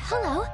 Hello.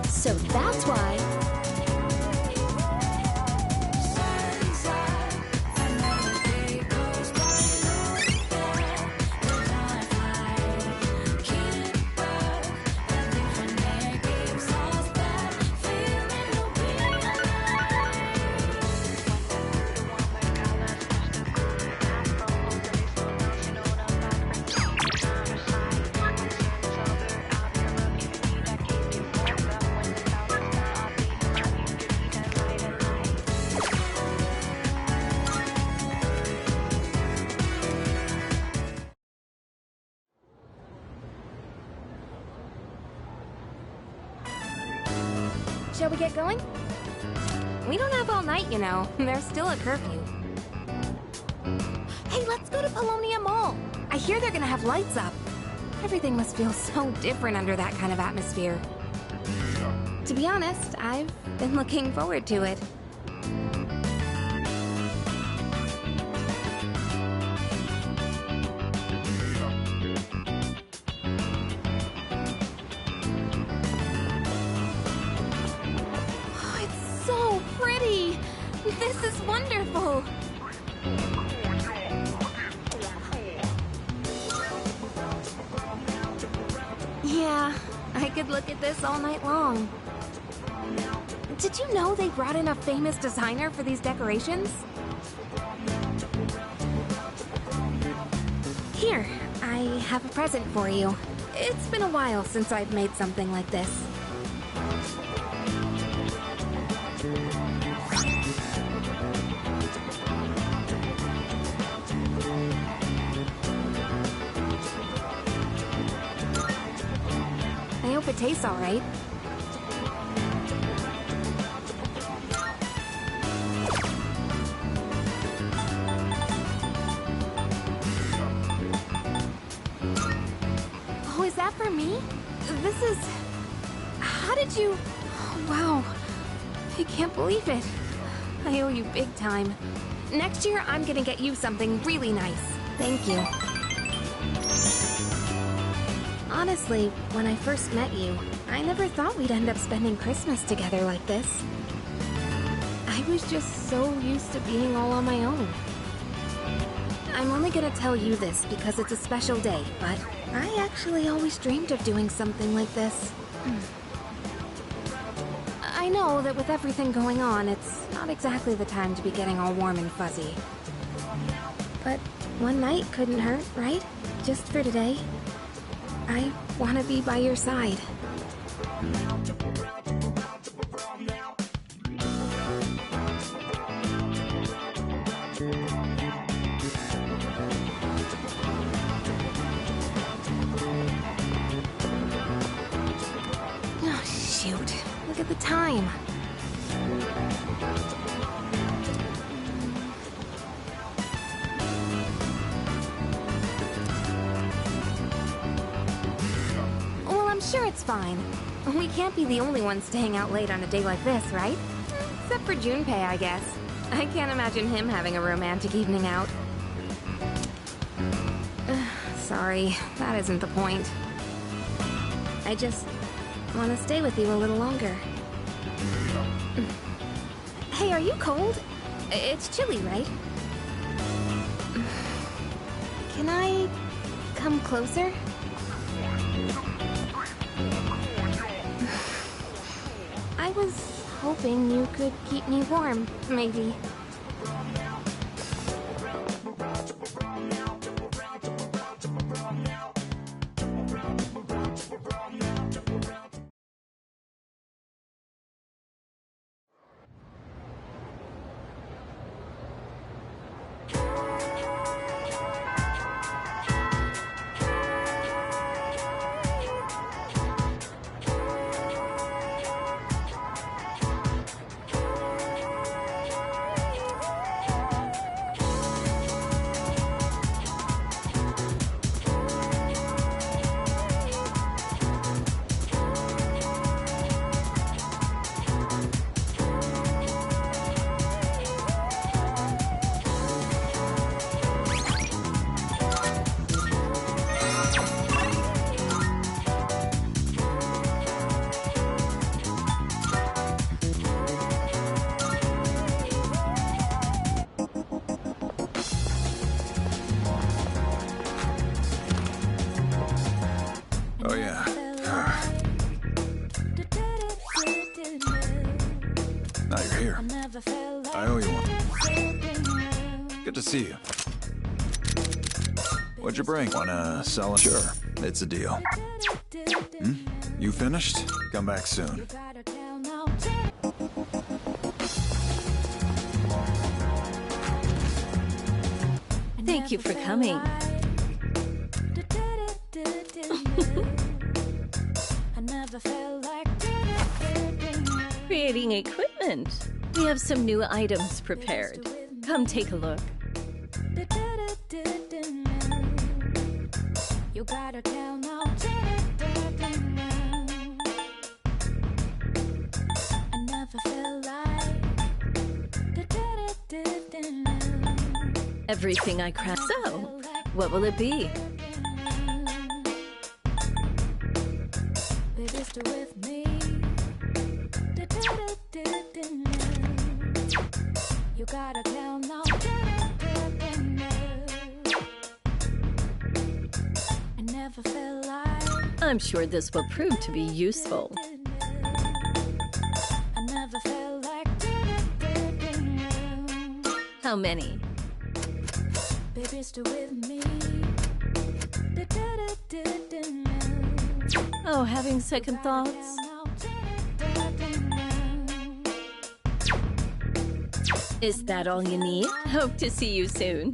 So that's why... Shall we get going? We don't have all night, you know. There's still a curfew. Hey, let's go to Polonia Mall. I hear they're gonna have lights up. Everything must feel so different under that kind of atmosphere. To be honest, I've been looking forward to it. So pretty! This is wonderful! Yeah, I could look at this all night long. Did you know they brought in a famous designer for these decorations? Here, I have a present for you. It's been a while since I've made something like this. I hope it tastes all right. Oh, is that for me? This is... How did you... Oh, wow. I can't believe it. I owe you big time. Next year, I'm gonna get you something really nice. Thank you. Honestly, when I first met you, I never thought we'd end up spending Christmas together like this. I was just so used to being all on my own. I'm only gonna tell you this because it's a special day, but I actually always dreamed of doing something like this. I know that with everything going on, it's not exactly the time to be getting all warm and fuzzy. But one night couldn't hurt, right? Just for today. I want to be by your side. Oh, shoot. Look at the time. Sure, it's fine. We can't be the only ones staying out late on a day like this, right? Except for Junpei, I guess. I can't imagine him having a romantic evening out. Sorry, that isn't the point. I just want to stay with you a little longer. Hey, are you cold? It's chilly, right? Can I come closer? I was hoping you could keep me warm, maybe. Now you're here. I owe you one. Good to see you. What'd you bring? Wanna sell it? Sure, it's a deal. You finished? Come back soon. Thank you for coming. Creating equipment. We have some new items prepared. Come take a look. You gotta tell now. I never felt like everything I craft. So, what will it be? Baby, stay with me. You gotta tell now. I never felt like. I'm sure this will prove to be useful. I never felt like. How many? Baby, stay with me. Oh, having second thoughts? Is that all you need? Hope to see you soon.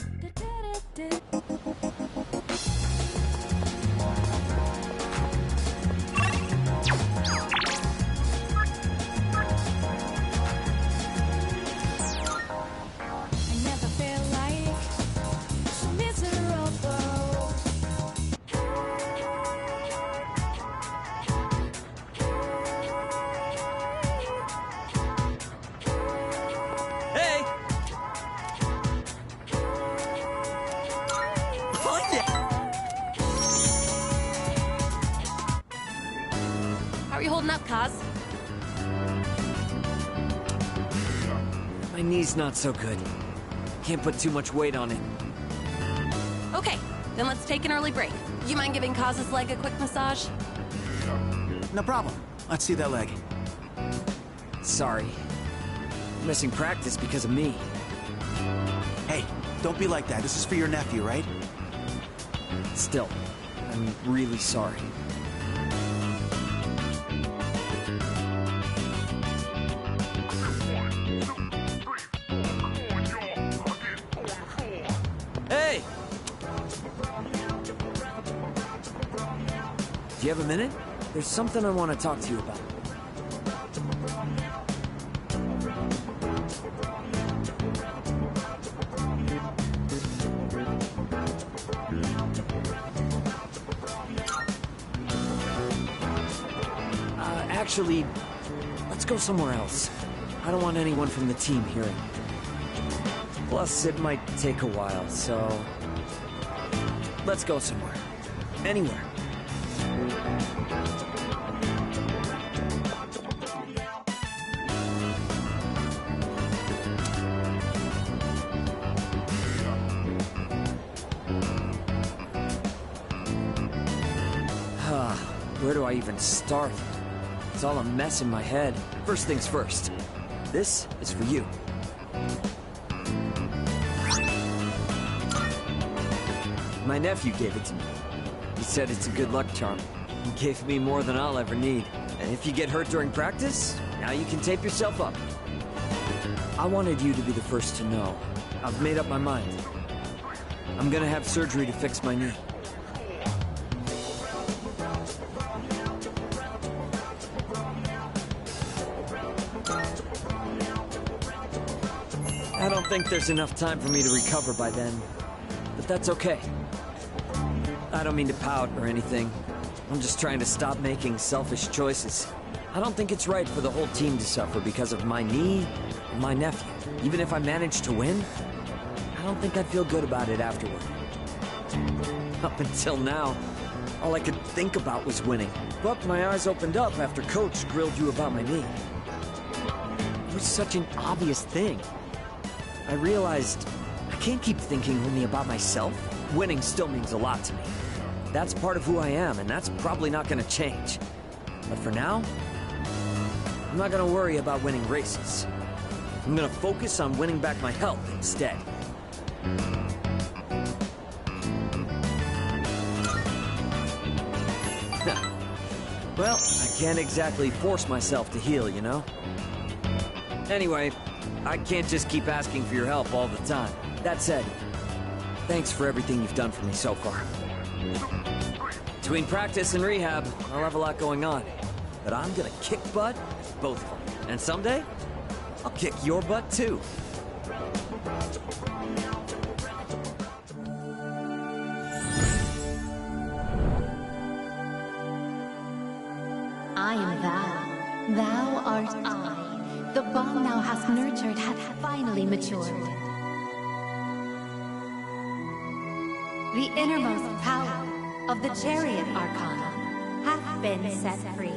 How are you holding up, Kaz? My knee's not so good. Can't put too much weight on it. Okay, then let's take an early break. You mind giving Kaz's leg a quick massage? No problem. Let's see that leg. Sorry. Missing practice because of me. Hey, don't be like that. This is for your nephew, right? Still, I'm really sorry. Hey! Do you have a minute? There's something I want to talk to you about. Actually, let's go somewhere else. I don't want anyone from the team hearing. Plus, it might take a while, so... let's go somewhere. Anywhere. Where do I even start? It's all a mess in my head. First things first. This is for you. My nephew gave it to me. He said it's a good luck charm. He gave me more than I'll ever need. And if you get hurt during practice, now you can tape yourself up. I wanted you to be the first to know. I've made up my mind. I'm gonna have surgery to fix my knee. I don't think there's enough time for me to recover by then, but that's okay. I don't mean to pout or anything. I'm just trying to stop making selfish choices. I don't think it's right for the whole team to suffer because of my knee and my nephew. Even if I manage to win, I don't think I'd feel good about it afterward. Up until now, all I could think about was winning. But my eyes opened up after Coach grilled you about my knee. It was such an obvious thing. I realized I can't keep thinking only about myself. Winning still means a lot to me. That's part of who I am, and that's probably not gonna change. But for now, I'm not gonna worry about winning races. I'm gonna focus on winning back my health instead. Well, I can't exactly force myself to heal, you know? Anyway, I can't just keep asking for your help all the time. That said, thanks for everything you've done for me so far. Between practice and rehab, I'll have a lot going on. But I'm gonna kick butt at both of them. And someday, I'll kick your butt too. I am thou. Thou art I. The bond thou hast nurtured hath finally matured. The innermost power of the chariot arcana hath been set free.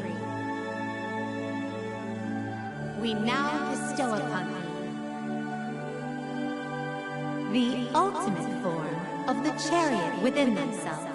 We now bestow upon thee the ultimate form of the chariot within themselves.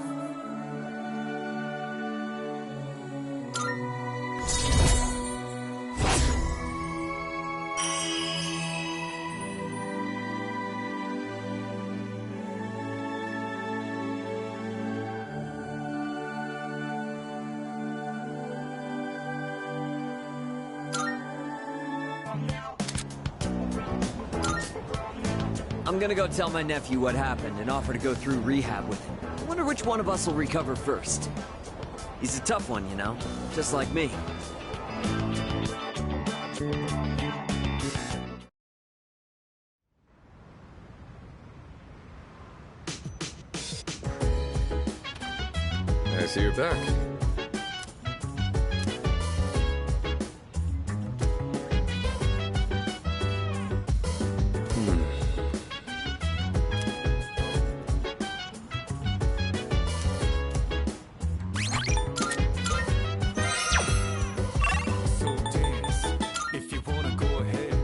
I'm gonna go tell my nephew what happened and offer to go through rehab with him. I wonder which one of us will recover first. He's a tough one, you know, just like me. I see you're back. Hey.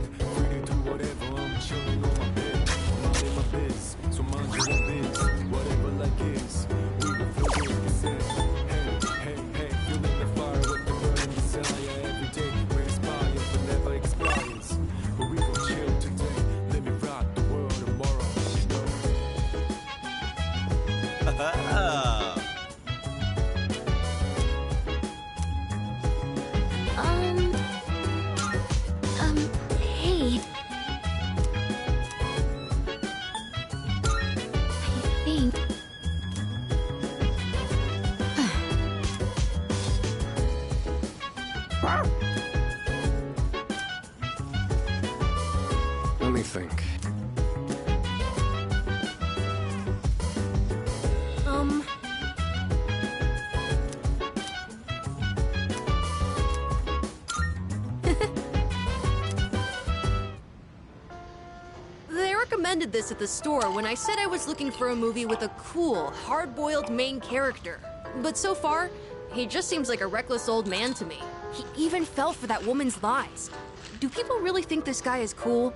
I think... Let me think. They recommended this at the store when I said I was looking for a movie with a cool, hard-boiled main character. But so far, he just seems like a reckless old man to me. He even fell for that woman's lies. Do people really think this guy is cool?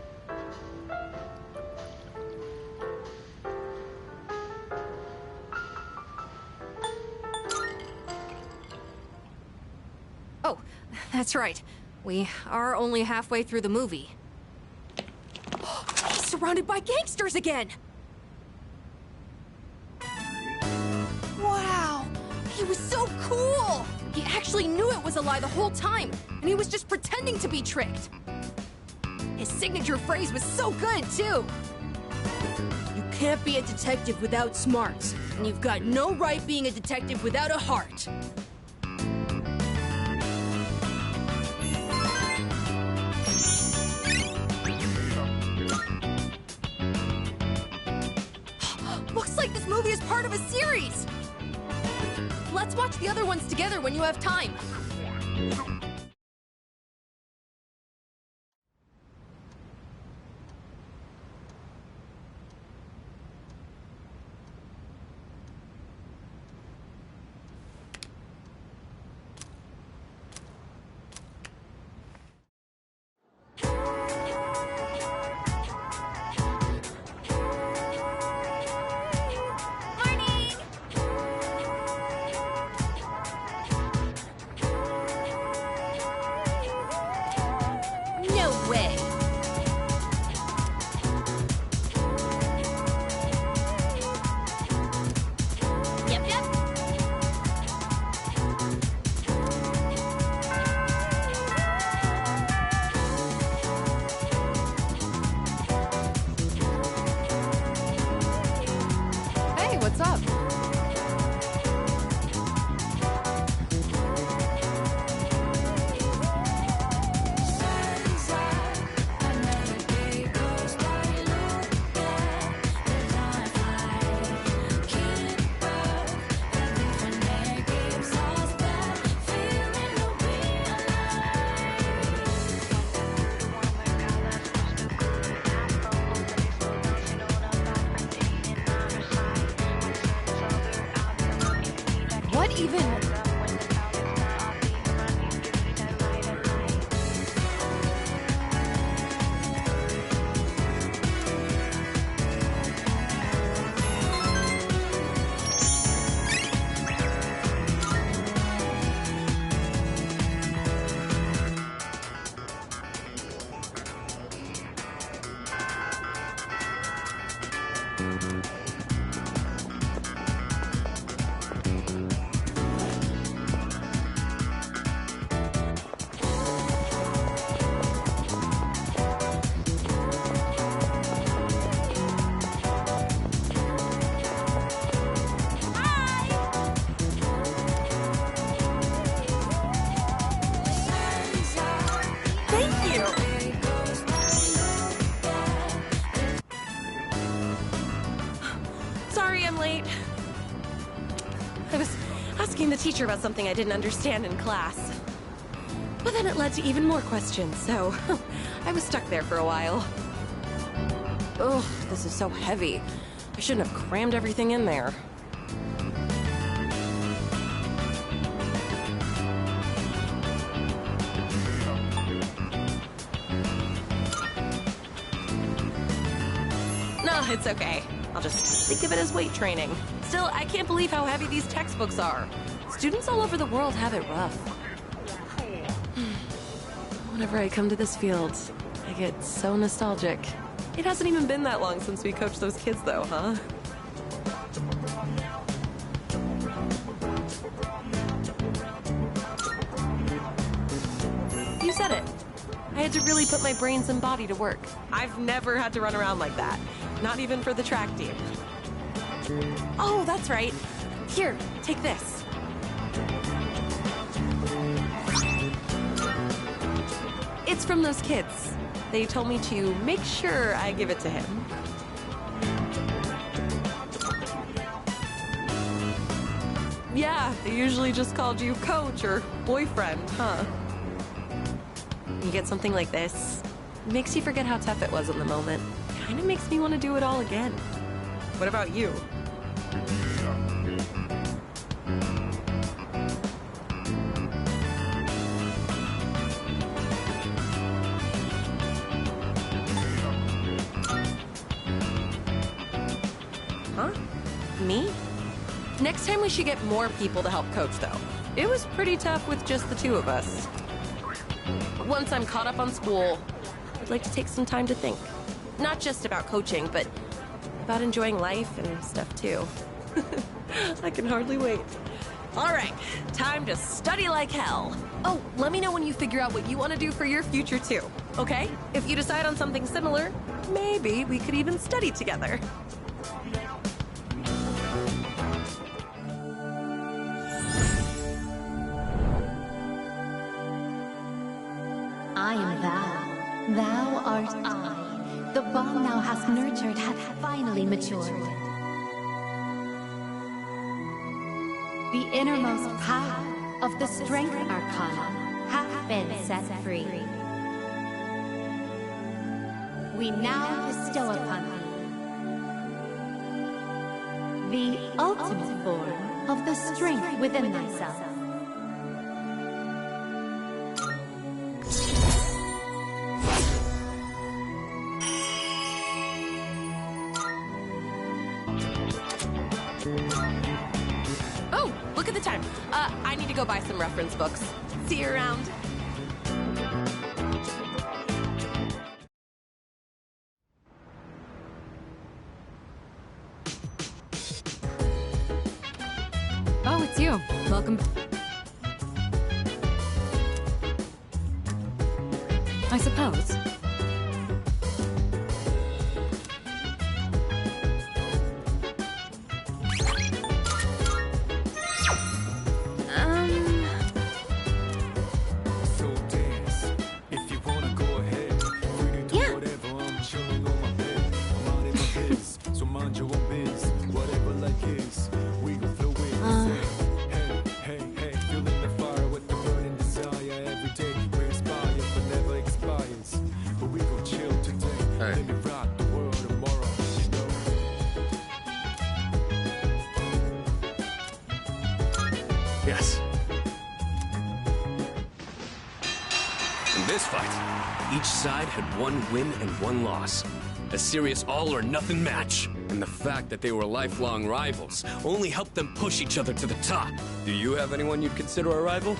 Oh, that's right. We are only halfway through the movie. He's surrounded by gangsters again! Wow! He was so cool! He actually knew it was a lie the whole time, and he was just pretending to be tricked. His signature phrase was so good, too! You can't be a detective without smarts, and you've got no right being a detective without a heart. Looks like this movie is part of a series! Let's watch the other ones together when you have time. Morning! What's up? What even? Thank you! Sorry I'm late. I was asking the teacher about something I didn't understand in class. But then it led to even more questions, so I was stuck there for a while. Ugh, this is so heavy. I shouldn't have crammed everything in there. No, it's okay. I'll just think of it as weight training. Still, I can't believe how heavy these textbooks are. Students all over the world have it rough. Whenever I come to this field, I get so nostalgic. It hasn't even been that long since we coached those kids, though, huh? You said it. I had to really put my brains and body to work. I've never had to run around like that. Not even for the track team. Oh, that's right. Here, take this. It's from those kids. They told me to make sure I give it to him. Yeah, they usually just called you coach or boyfriend, huh? You get something like this, it makes you forget how tough it was in the moment. Kinda makes me want to do it all again. What about you? Huh? Me? Next time we should get more people to help coach, though. It was pretty tough with just the two of us. Once I'm caught up on school, I'd like to take some time to think. Not just about coaching, but about enjoying life and stuff too. I can hardly wait. All right, time to study like hell. Oh, let me know when you figure out what you want to do for your future too, okay? If you decide on something similar, maybe we could even study together. I am thou, thou art I. The bond thou hast nurtured hath finally matured. The innermost power of the strength arcana hath been set free. We now bestow upon thee the ultimate form of the strength within thyself. Oh, look at the time. I need to go buy some reference books. See you around. Oh, it's you. Welcome. I suppose. Hey. Yes. In this fight, each side had one win and one loss. A serious all-or-nothing match. And the fact that they were lifelong rivals only helped them push each other to the top. Do you have anyone you'd consider a rival?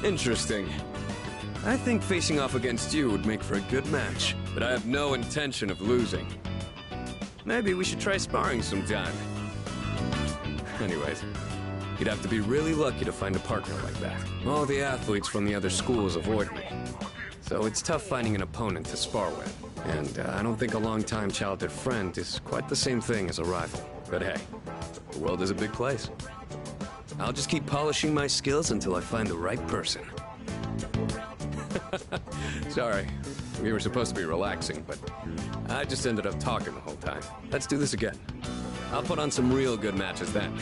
Interesting. I think facing off against you would make for a good match, but I have no intention of losing. Maybe we should try sparring sometime. Anyways, you'd have to be really lucky to find a partner like that. All the athletes from the other schools avoid me, so it's tough finding an opponent to spar with. And I don't think a long-time childhood friend is quite the same thing as a rival. But hey, the world is a big place. I'll just keep polishing my skills until I find the right person. Sorry, we were supposed to be relaxing, but I just ended up talking the whole time. Let's do this again. I'll put on some real good matches then.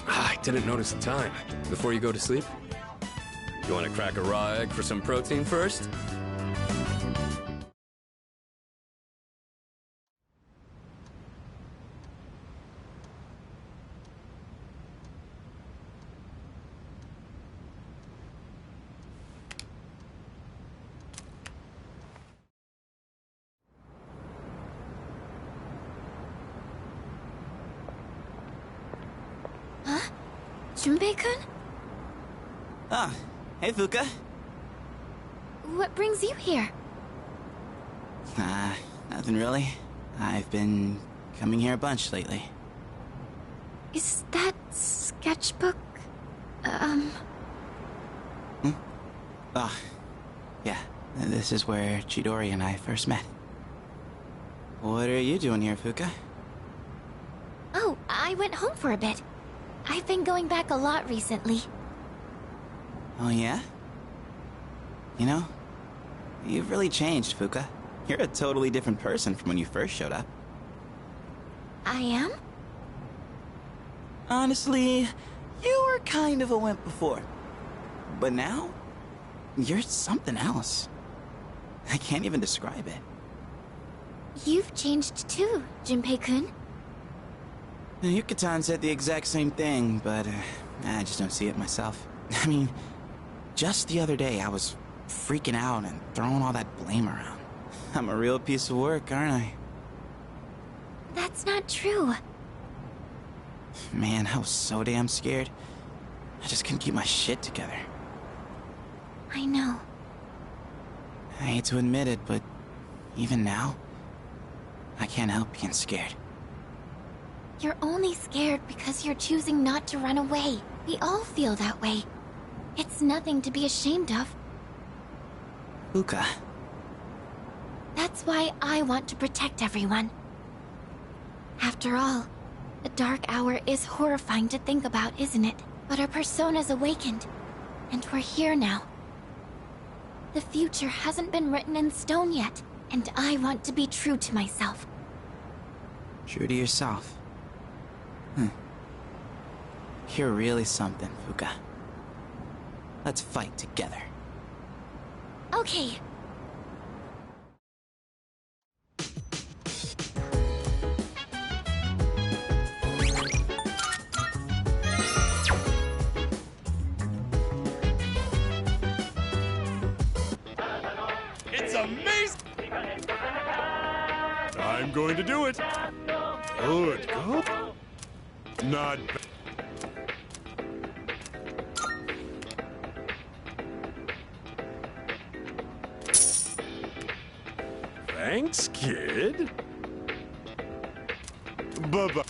I didn't notice the time. Before you go to sleep? You want to crack a raw egg for some protein first? Junpei-kun? Ah, hey Fuka. What brings you here? Nothing really. I've been coming here a bunch lately. Is that sketchbook... Oh, yeah. This is where Chidori and I first met. What are you doing here, Fuka? Oh, I went home for a bit. I've been going back a lot recently. Oh, yeah? You know, you've really changed, Fuka. You're a totally different person from when you first showed up. I am? Honestly, you were kind of a wimp before. But now, you're something else. I can't even describe it. You've changed too, Junpei-kun. Yuka-tan said the exact same thing, but I just don't see it myself. I mean, just the other day I was freaking out and throwing all that blame around. I'm a real piece of work, aren't I? That's not true. Man, I was so damn scared. I just couldn't keep my shit together. I know. I hate to admit it, but even now, I can't help being scared. You're only scared because you're choosing not to run away. We all feel that way. It's nothing to be ashamed of. Fuka. That's why I want to protect everyone. After all, the dark hour is horrifying to think about, isn't it? But our persona's awakened, and we're here now. The future hasn't been written in stone yet, and I want to be true to myself. True to yourself. You're really something, Fuka. Let's fight together. Okay. It's amazing! I'm going to do it! Good, go. Not bad. Thanks, kid. Bye-bye.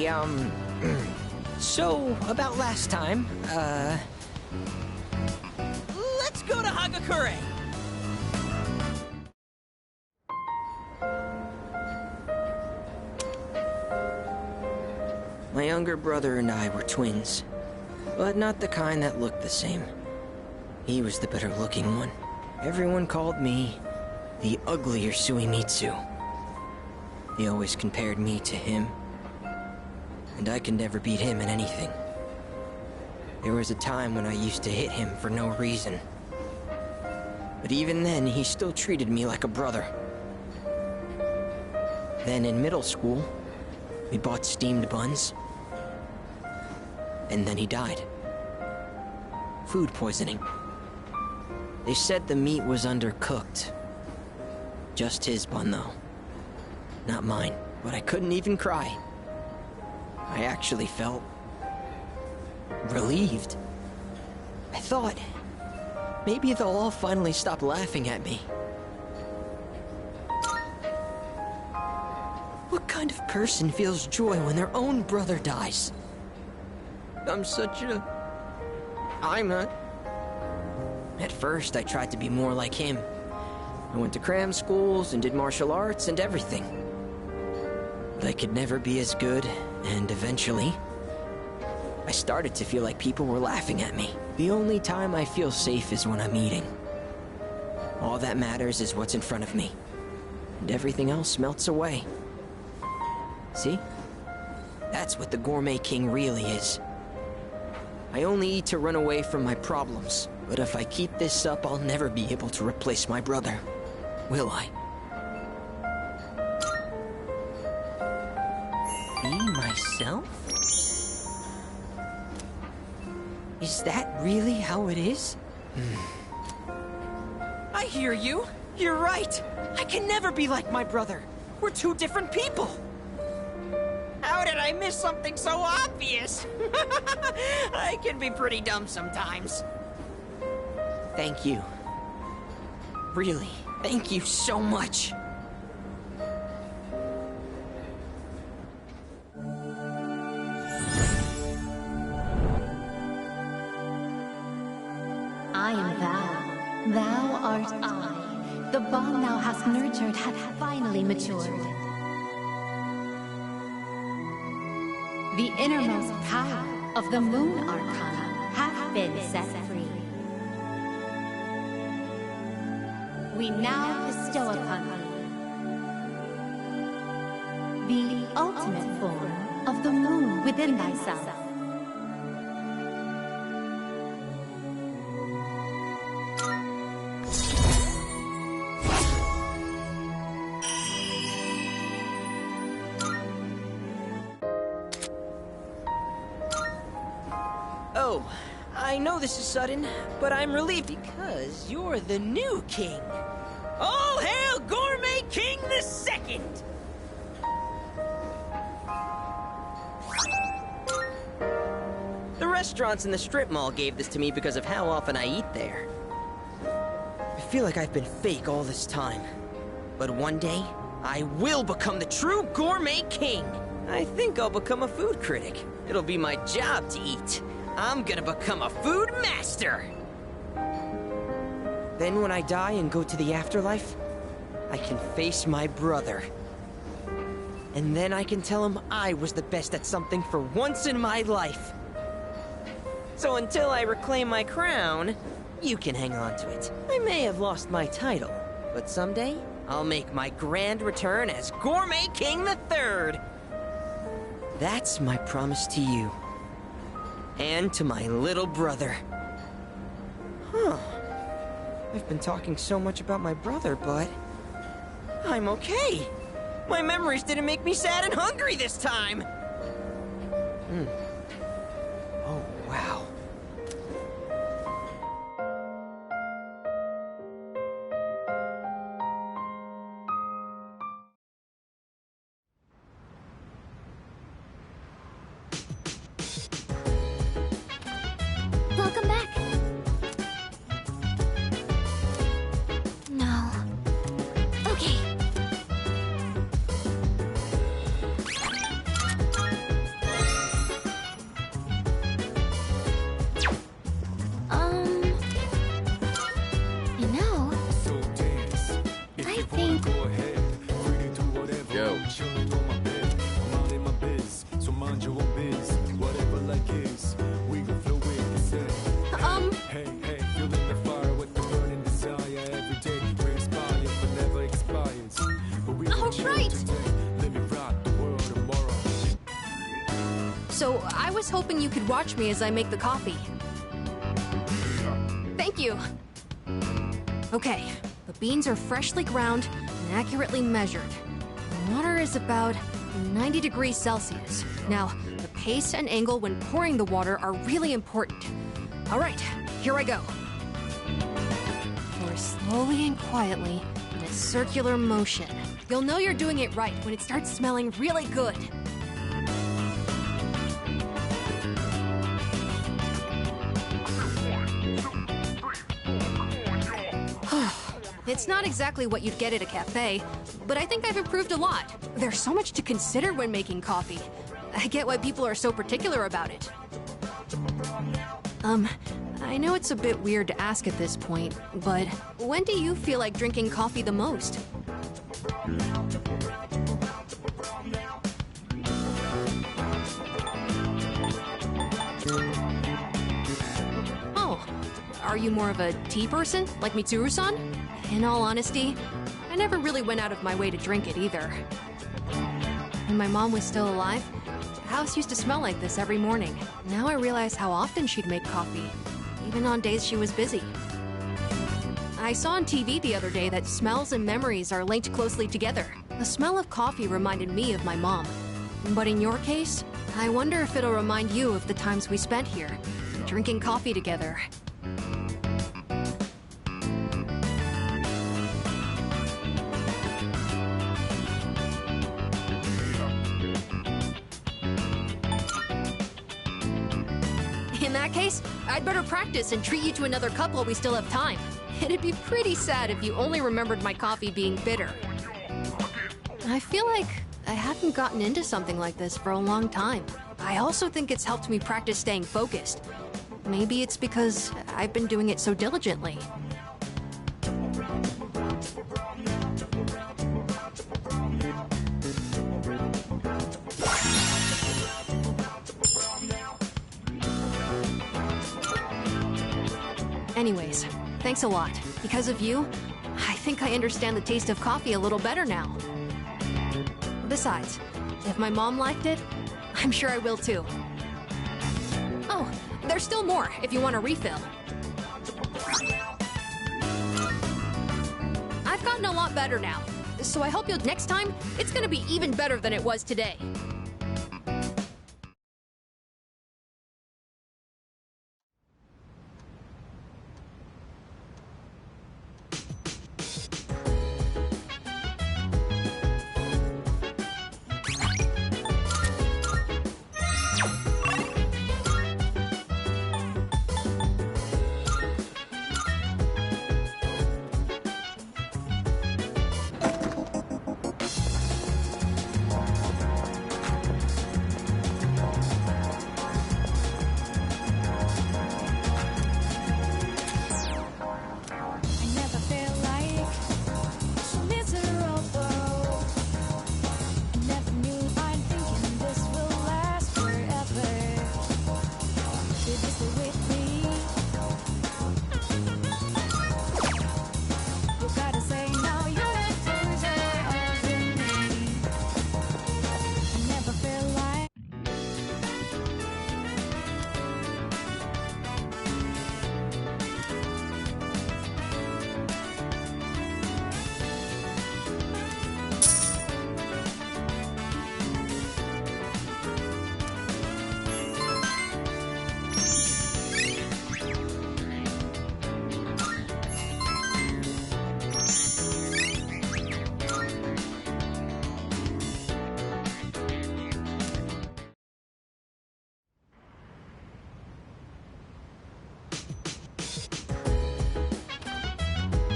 Hey, so, about last time, let's go to Hagakure! My younger brother and I were twins, but not the kind that looked the same. He was the better-looking one. Everyone called me the uglier Suimitsu. They always compared me to him, and I could never beat him in anything. There was a time when I used to hit him for no reason. But even then, he still treated me like a brother. Then in middle school, we bought steamed buns. And then he died. Food poisoning. They said the meat was undercooked. Just his bun, though. Not mine, but I couldn't even cry. I actually felt relieved. I thought maybe they'll all finally stop laughing at me. What kind of person feels joy when their own brother dies? I'm not. At first, I tried to be more like him. I went to cram schools and did martial arts and everything. But I could never be as good, and eventually, I started to feel like people were laughing at me. The only time I feel safe is when I'm eating. All that matters is what's in front of me, and everything else melts away. See? That's what the Gourmet King really is. I only eat to run away from my problems, but if I keep this up, I'll never be able to replace my brother. Will I? Be myself? Is that really how it is? I hear you. You're right. I can never be like my brother. We're two different people. How did I miss something so obvious? I can be pretty dumb sometimes. Thank you. Really, thank you so much. I am thou. Thou art I. The bond thou hast nurtured hath finally matured. The innermost power of the Moon Arcana hath been set free. We now bestow upon thee the ultimate form of the moon within thyself. Oh, I know this is sudden, but I'm relieved because you're the new king. All hail Gourmet King the Second! The restaurants in the strip mall gave this to me because of how often I eat there. I feel like I've been fake all this time. But one day, I will become the true Gourmet King. I think I'll become a food critic. It'll be my job to eat. I'm gonna become a food master! Then when I die and go to the afterlife, I can face my brother. And then I can tell him I was the best at something for once in my life. So until I reclaim my crown, you can hang on to it. I may have lost my title, but someday, I'll make my grand return as Gourmet King III. That's my promise to you. And to my little brother. Huh. I've been talking so much about my brother, but I'm okay. My memories didn't make me sad and hungry this time. Oh, wow. Welcome back. No. Okay. right! So, I was hoping you could watch me as I make the coffee. Thank you! Okay, the beans are freshly ground and accurately measured. The water is about 90 degrees Celsius. Now, the pace and angle when pouring the water are really important. Alright, here I go. Pour slowly and quietly in a circular motion. You'll know you're doing it right when it starts smelling really good. It's not exactly what you'd get at a cafe, but I think I've improved a lot. There's so much to consider when making coffee. I get why people are so particular about it. I know it's a bit weird to ask at this point, but when do you feel like drinking coffee the most? Oh, are you more of a tea person, like Mitsuru-san? In all honesty, I never really went out of my way to drink it either. When my mom was still alive, the house used to smell like this every morning. Now I realize how often she'd make coffee, even on days she was busy. I saw on TV the other day that smells and memories are linked closely together. The smell of coffee reminded me of my mom. But in your case, I wonder if it'll remind you of the times we spent here, drinking coffee together. In that case, I'd better practice and treat you to another cup while we still have time. It'd be pretty sad if you only remembered my coffee being bitter. I feel like I haven't gotten into something like this for a long time. I also think it's helped me practice staying focused. Maybe it's because I've been doing it so diligently. Anyways, thanks a lot. Because of you, I think I understand the taste of coffee a little better now. Besides, if my mom liked it, I'm sure I will too. Oh, there's still more if you want a refill. I've gotten a lot better now, so I hope next time, it's gonna be even better than it was today.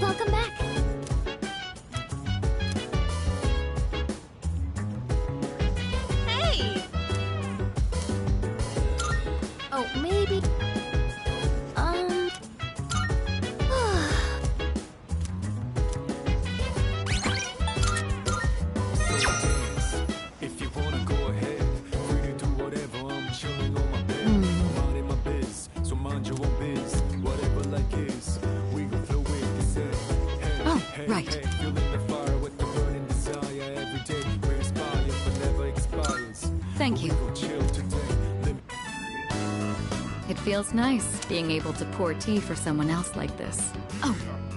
Welcome back. Hey! Oh, maybe... If you wanna go ahead, free to do whatever. I'm chilling on my bed. I'm minding my biz, so mind your own biz. Whatever like is, we go through it. They say, hey, Oh, hey, right. hey, feeling the fire with the burning desire. Every feels nice, being able to pour tea for someone else like this. Oh,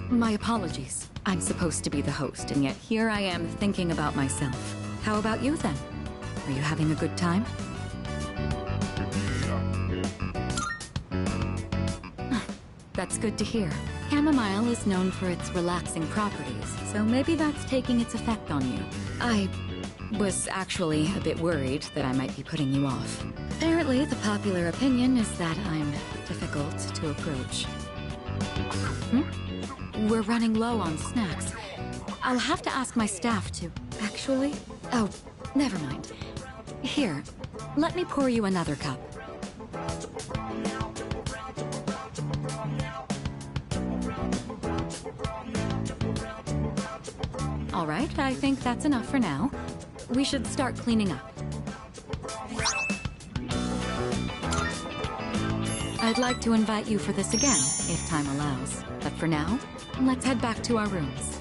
my apologies. I'm supposed to be the host, and yet here I am thinking about myself. How about you, then? Are you having a good time? That's good to hear. Chamomile is known for its relaxing properties, so maybe that's taking its effect on you. I was actually a bit worried that I might be putting you off. Apparently, the popular opinion is that I'm difficult to approach. We're running low on snacks. I'll have to ask my staff to... Actually? Oh, never mind. Here, let me pour you another cup. All right, I think that's enough for now. We should start cleaning up. I'd like to invite you for this again, if time allows. But for now, let's head back to our rooms.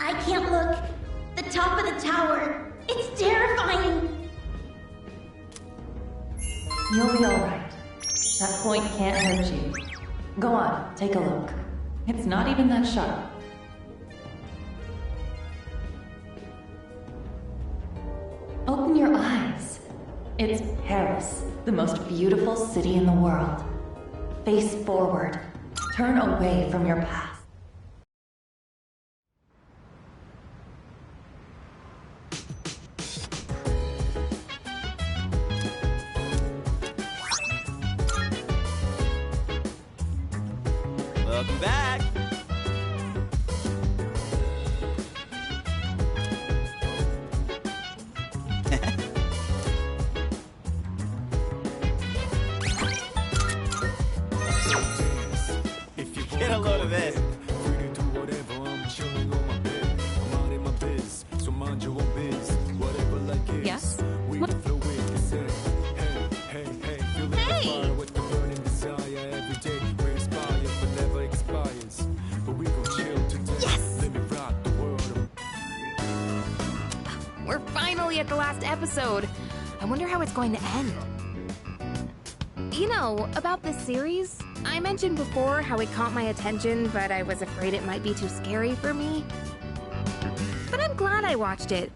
I can't look. The top of the tower. It's terrifying. You'll be alright. That point can't hurt you. Go on, take a look. It's not even that sharp. Open your eyes. It's Paris, the most beautiful city in the world. Face forward. Turn away from your past. Welcome back. Get a load of this. Yes? What? Hey! We're finally at the last episode. I wonder how it's going to end. You know, about this series, I mentioned before how it caught my attention, but I was afraid it might be too scary for me. But I'm glad I watched it.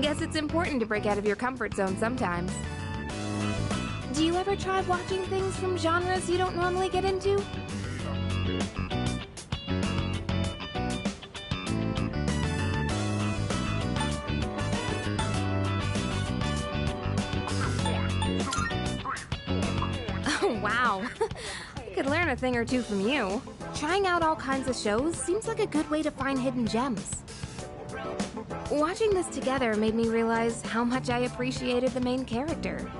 Guess it's important to break out of your comfort zone sometimes. Do you ever try watching things from genres you don't normally get into? Oh, wow. I could learn a thing or two from you. Trying out all kinds of shows seems like a good way to find hidden gems. Watching this together made me realize how much I appreciated the main character.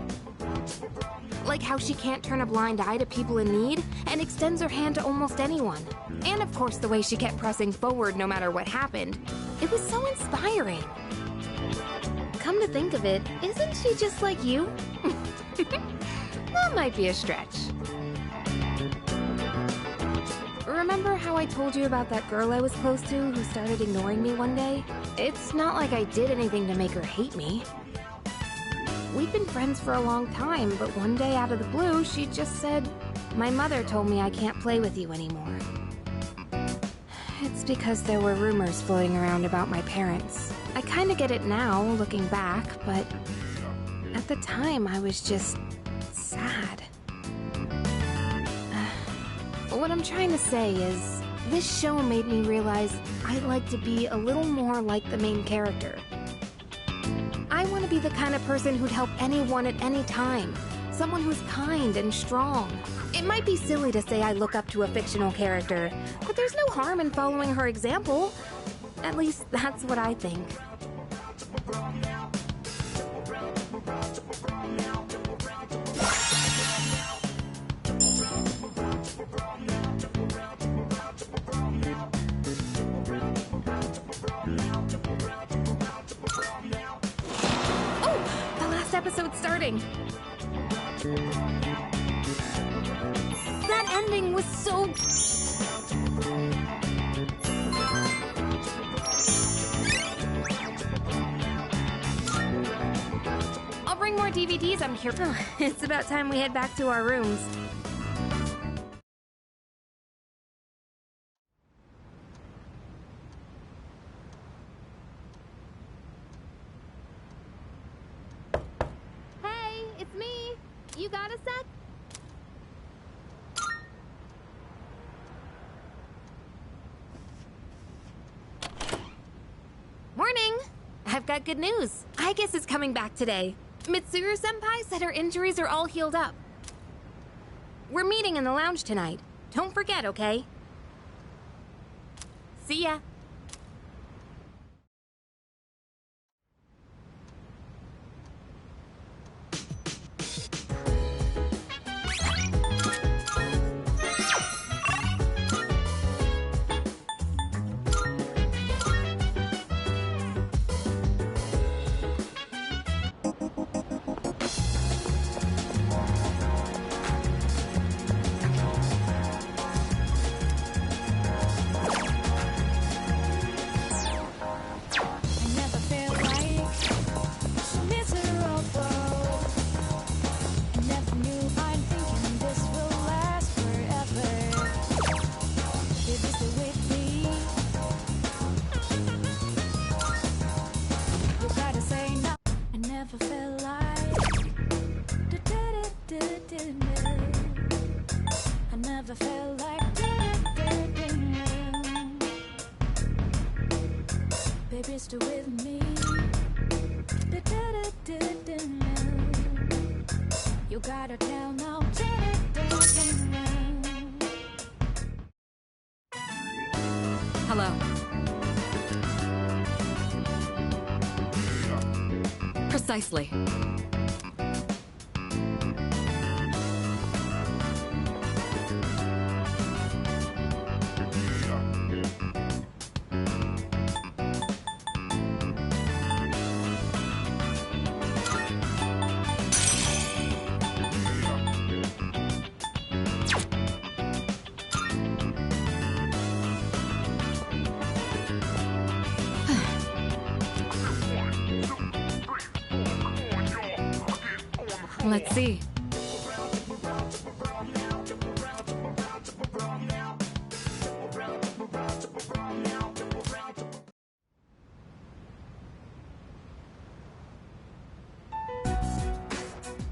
Like how she can't turn a blind eye to people in need and extends her hand to almost anyone. And of course the way she kept pressing forward no matter what happened. It was so inspiring. Come to think of it, isn't she just like you? That might be a stretch. Remember how I told you about that girl I was close to who started ignoring me one day? It's not like I did anything to make her hate me. We'd been friends for a long time, but one day out of the blue, she just said, "My mother told me I can't play with you anymore." It's because there were rumors floating around about my parents. I kinda get it now, looking back, but at the time I was just sad. What I'm trying to say is, this show made me realize I'd like to be a little more like the main character. I want to be the kind of person who'd help anyone at any time, someone who's kind and strong. It might be silly to say I look up to a fictional character, but there's no harm in following her example. At least that's what I think. Oh! The last episode's starting. That ending was so... I'll bring more DVDs, I'm here. Oh, it's about time we head back to our rooms. Hey, it's me. You got a sec? Morning! I've got good news. I guess it's coming back today. Mitsuru-senpai said her injuries are all healed up. We're meeting in the lounge tonight. Don't forget, okay? See ya. Stay with me. You gotta tell now. Hello. Precisely. Let's see.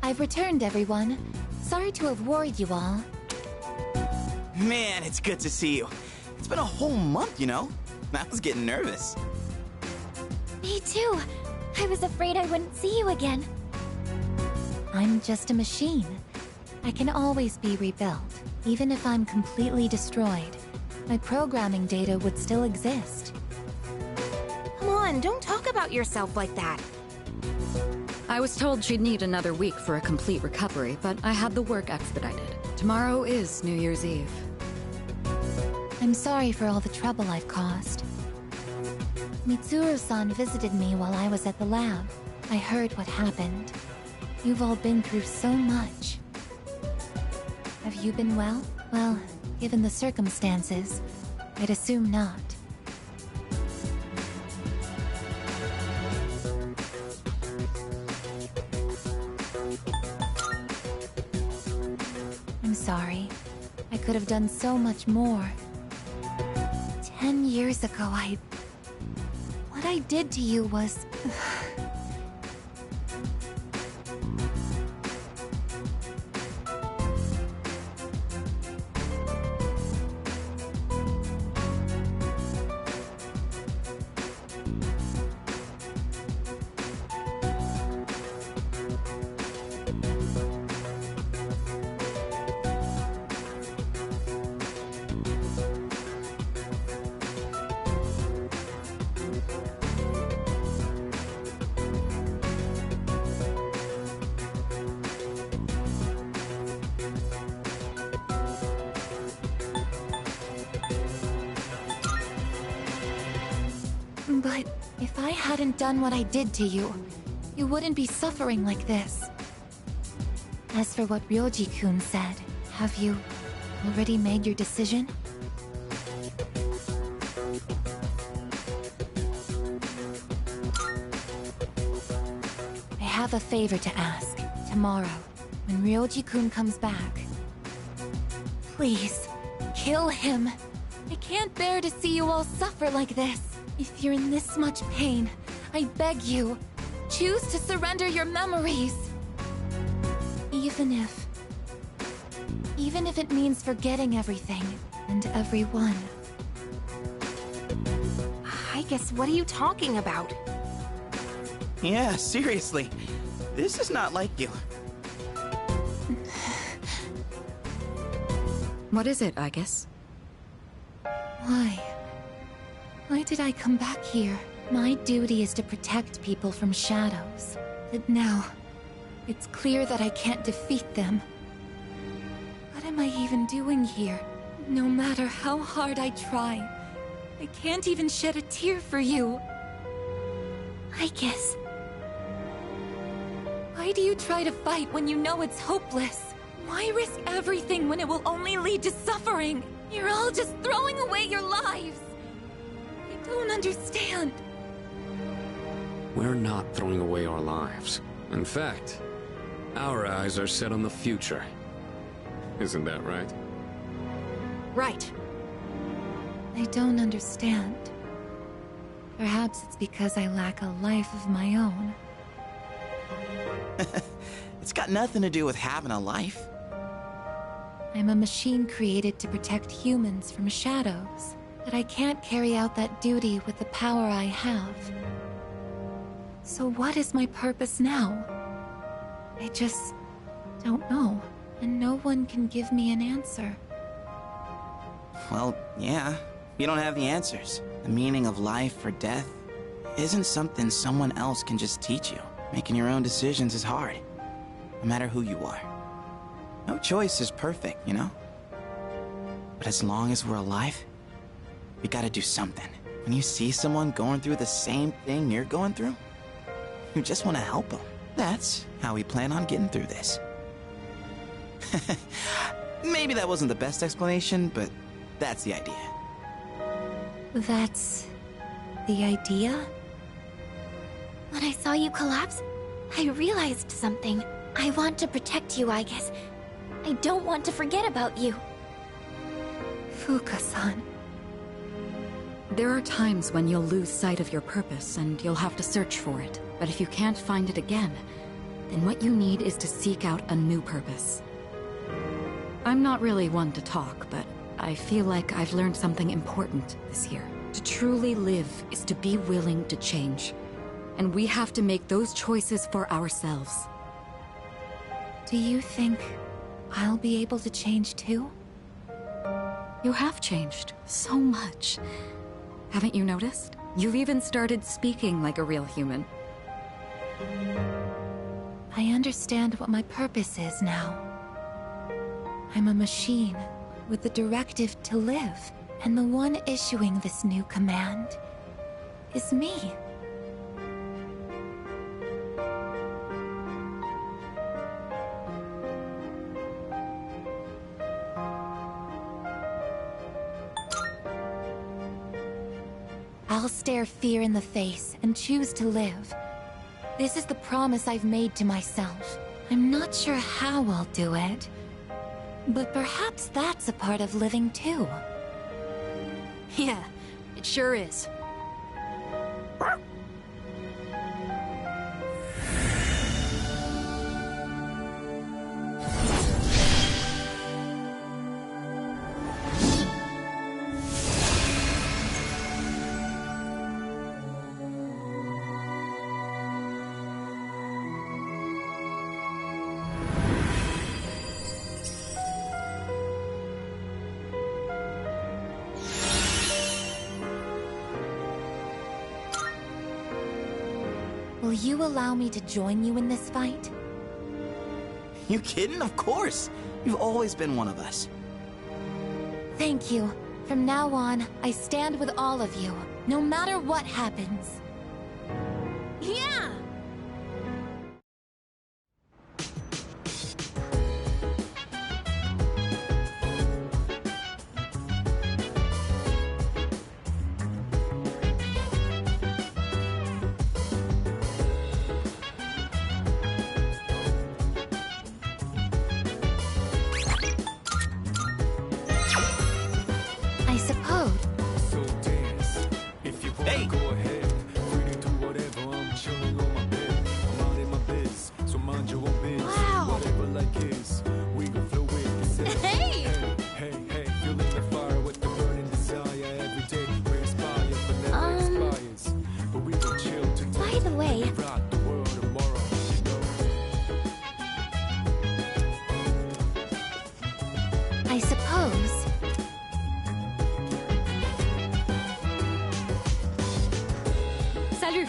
I've returned, everyone. Sorry to have worried you all. Man, it's good to see you. It's been a whole month, you know? I was getting nervous. Me too. I was afraid I wouldn't see you again. I'm just a machine. I can always be rebuilt, even if I'm completely destroyed. My programming data would still exist. Come on, don't talk about yourself like that. I was told she'd need another week for a complete recovery, but I had the work expedited. Tomorrow is New Year's Eve. I'm sorry for all the trouble I've caused. Mitsuru-san visited me while I was at the lab. I heard what happened. You've all been through so much. Have you been well? Well, given the circumstances, I'd assume not. I'm sorry. I could have done so much more. 10 years ago, what I did to you was... But if I hadn't done what I did to you, you wouldn't be suffering like this. As for what Ryoji-kun said, have you already made your decision? I have a favor to ask. Tomorrow, when Ryoji-kun comes back, please, kill him. I can't bear to see you all suffer like this. If you're in this much pain, I beg you, choose to surrender your memories. Even if it means forgetting everything and everyone. I guess, what are you talking about? Yeah, seriously. This is not like you. What is it, I guess? Why? Why did I come back here? My duty is to protect people from shadows. But now, it's clear that I can't defeat them. What am I even doing here? No matter how hard I try, I can't even shed a tear for you. I guess. Why do you try to fight when you know it's hopeless? Why risk everything when it will only lead to suffering? You're all just throwing away your lives. I don't understand. We're not throwing away our lives. In fact, our eyes are set on the future. Isn't that right? Right. I don't understand. Perhaps it's because I lack a life of my own. It's got nothing to do with having a life. I'm a machine created to protect humans from shadows, but I can't carry out that duty with the power I have. So what is my purpose now? I just don't know, and no one can give me an answer. Well, yeah, you don't have the answers. The meaning of life or death isn't something someone else can just teach you. Making your own decisions is hard, no matter who you are. No choice is perfect, you know? But as long as we're alive, we gotta do something. When you see someone going through the same thing you're going through, you just want to help them. That's how we plan on getting through this. Maybe that wasn't the best explanation, but that's the idea. That's the idea? When I saw you collapse, I realized something. I want to protect you, I guess. I don't want to forget about you. Fuka-san. There are times when you'll lose sight of your purpose and you'll have to search for it. But if you can't find it again, then what you need is to seek out a new purpose. I'm not really one to talk, but I feel like I've learned something important this year. To truly live is to be willing to change. And we have to make those choices for ourselves. Do you think I'll be able to change too? You have changed so much. Haven't you noticed? You've even started speaking like a real human. I understand what my purpose is now. I'm a machine with the directive to live, and the one issuing this new command is me. I'll stare fear in the face and choose to live. This is the promise I've made to myself. I'm not sure how I'll do it, but perhaps that's a part of living too. Yeah, it sure is. Will you allow me to join you in this fight? You kidding? Of course! You've always been one of us. Thank you. From now on, I stand with all of you, no matter what happens. Yeah! I suppose. So dance. If you wanna go ahead, free to do whatever. I'm chilling on my bed. I'm out in my biz, so mind your own biz. Wow. Whatever like is, we gon' flow with this. Hey! Hey, feeling the fire with the burning desire every day. We inspire, but never expires. But we gon' chill today. By the way, Rock the world tomorrow, you know. I suppose. Salut!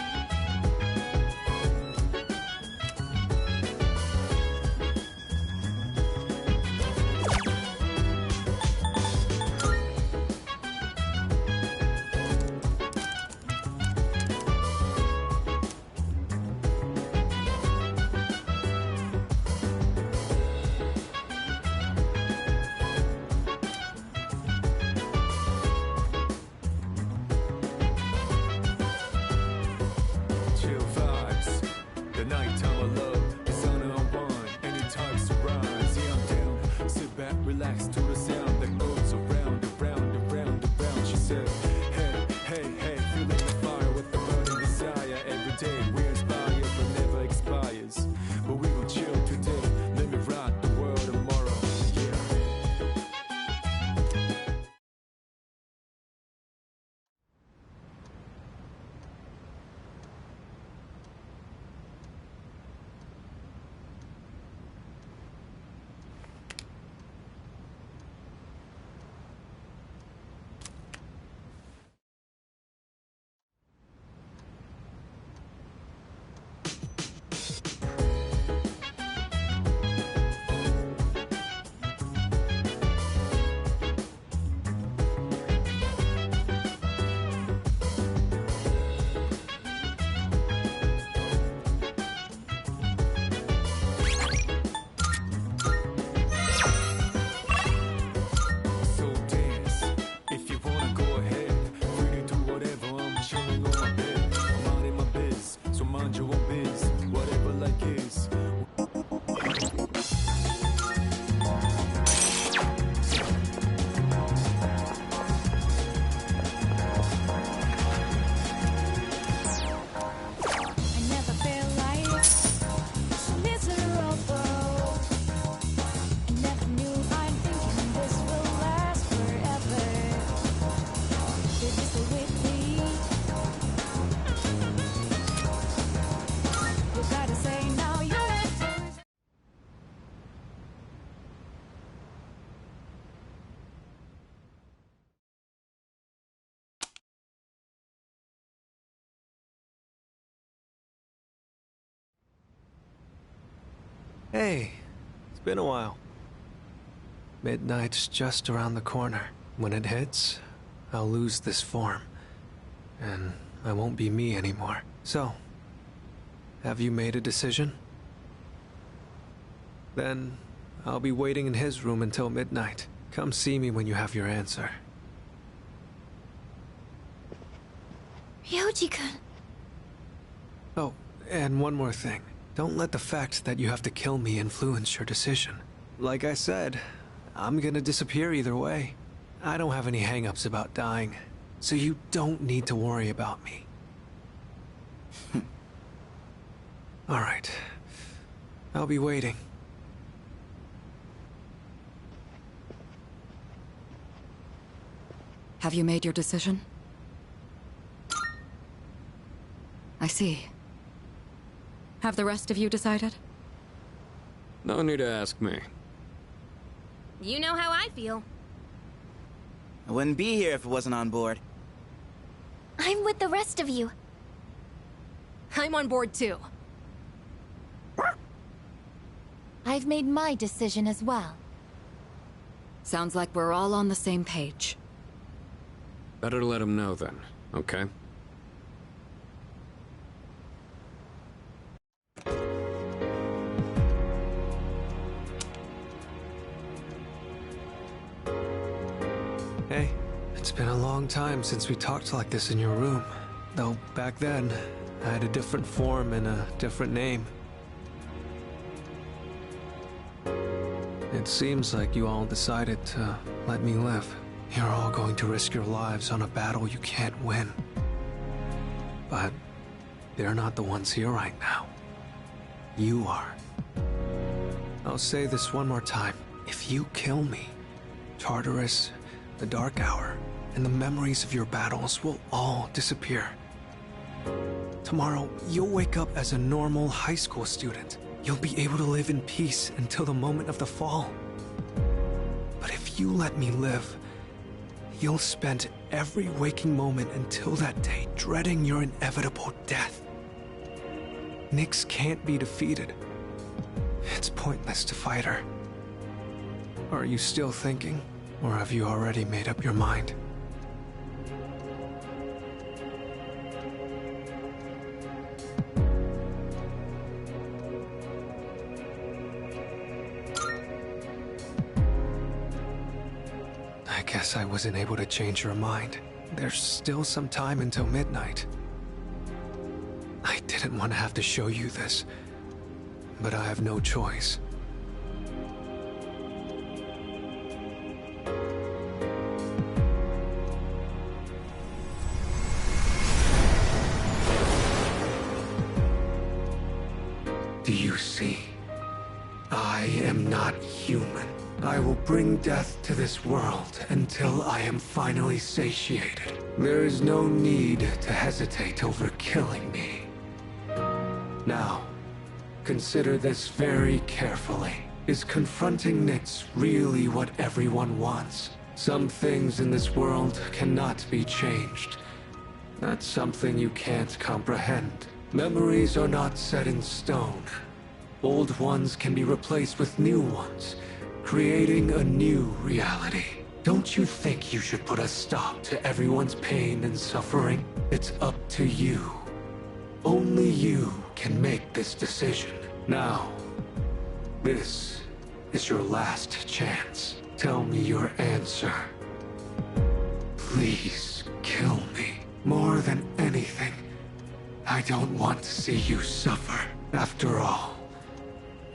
Chill vibes. The nighttime of love, the sun unwind, any times to rise. Yeah, I'm down. Sit back, relax to the sound that goes around, around, around, around. She said, hey, feeling the fire with the burning desire every day. We inspire, but never expires. But we will chill today. Let me rock the world tomorrow. Yeah. So dance. If you wanna go ahead, free to do whatever. I'm chilling on my bed. I'm out in my biz, so mind your own biz. Whatever like is. I never felt like so miserable. I never knew I'm thinking this will last forever. Did you stay with me? You gotta say now you're answers. Hey, it's been a while. Midnight's just around the corner. When it hits, I'll lose this form. And I won't be me anymore. So, have you made a decision? Then, I'll be waiting in his room until midnight. Come see me when you have your answer. Ryoji-kun. Oh, and one more thing. Don't let the fact that you have to kill me influence your decision. Like I said, I'm gonna disappear either way. I don't have any hang-ups about dying, so you don't need to worry about me. Alright. I'll be waiting. Have you made your decision? I see. Have the rest of you decided? No need to ask me. You know how I feel. I wouldn't be here if it wasn't on board. I'm with the rest of you. I'm on board too. I've made my decision as well. Sounds like we're all on the same page. Better let him know then, okay? Hey, it's been a long time since we talked like this in your room. Though back then, I had a different form and a different name. It seems like you all decided to let me live. You're all going to risk your lives on a battle you can't win. But they're not the ones here right now. You are. I'll say this one more time. If you kill me, Tartarus, the Dark Hour, and the memories of your battles will all disappear. Tomorrow, you'll wake up as a normal high school student. You'll be able to live in peace until the moment of the fall. But if you let me live, you'll spend every waking moment until that day dreading your inevitable death. Nyx can't be defeated. It's pointless to fight her. Are you still thinking, or have you already made up your mind? I guess I wasn't able to change your mind. There's still some time until midnight. I didn't want to have to show you this, but I have no choice. Do you see? I am not human. I will bring death to this world until I am finally satiated. There is no need to hesitate over killing me. Now, consider this very carefully. Is confronting Nyx really what everyone wants? Some things in this world cannot be changed. That's something you can't comprehend. Memories are not set in stone. Old ones can be replaced with new ones, creating a new reality. Don't you think you should put a stop to everyone's pain and suffering? It's up to you. Only you can make this decision. Now, this is your last chance. Tell me your answer. Please kill me. More than anything, I don't want to see you suffer. After all,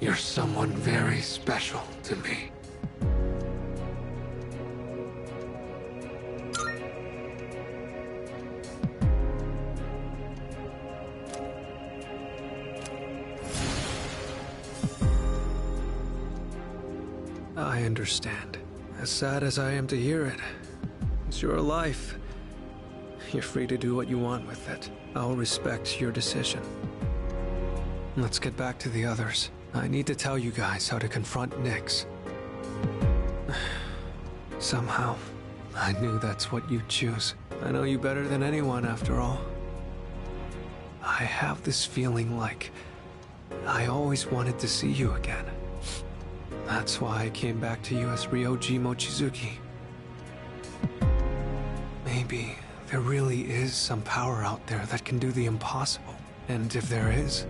you're someone very special to me. I understand. As sad as I am to hear it, it's your life. You're free to do what you want with it. I'll respect your decision. Let's get back to the others. I need to tell you guys how to confront Nyx. Somehow, I knew that's what you'd choose. I know you better than anyone, after all. I have this feeling like I always wanted to see you again. That's why I came back to you as Ryoji Mochizuki. Maybe there really is some power out there that can do the impossible. And if there is,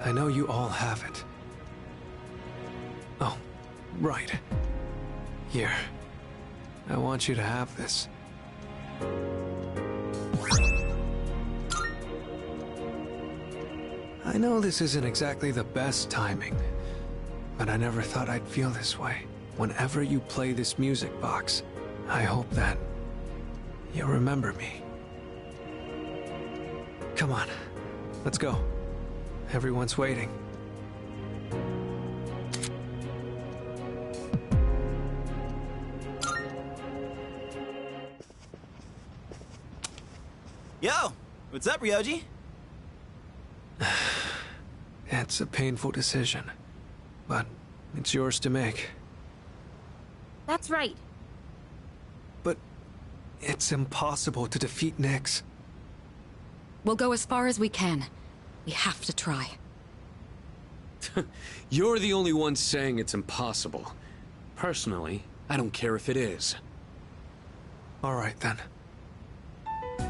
I know you all have it. Oh, right. Here. I want you to have this. I know this isn't exactly the best timing, but I never thought I'd feel this way. Whenever you play this music box, I hope that you'll remember me. Come on, let's go. Everyone's waiting. Yo! What's up, Ryoji? It's a painful decision, but it's yours to make. That's right. But it's impossible to defeat Nyx. We'll go as far as we can. We have to try. You're the only one saying it's impossible. Personally, I don't care if it is. All right, then.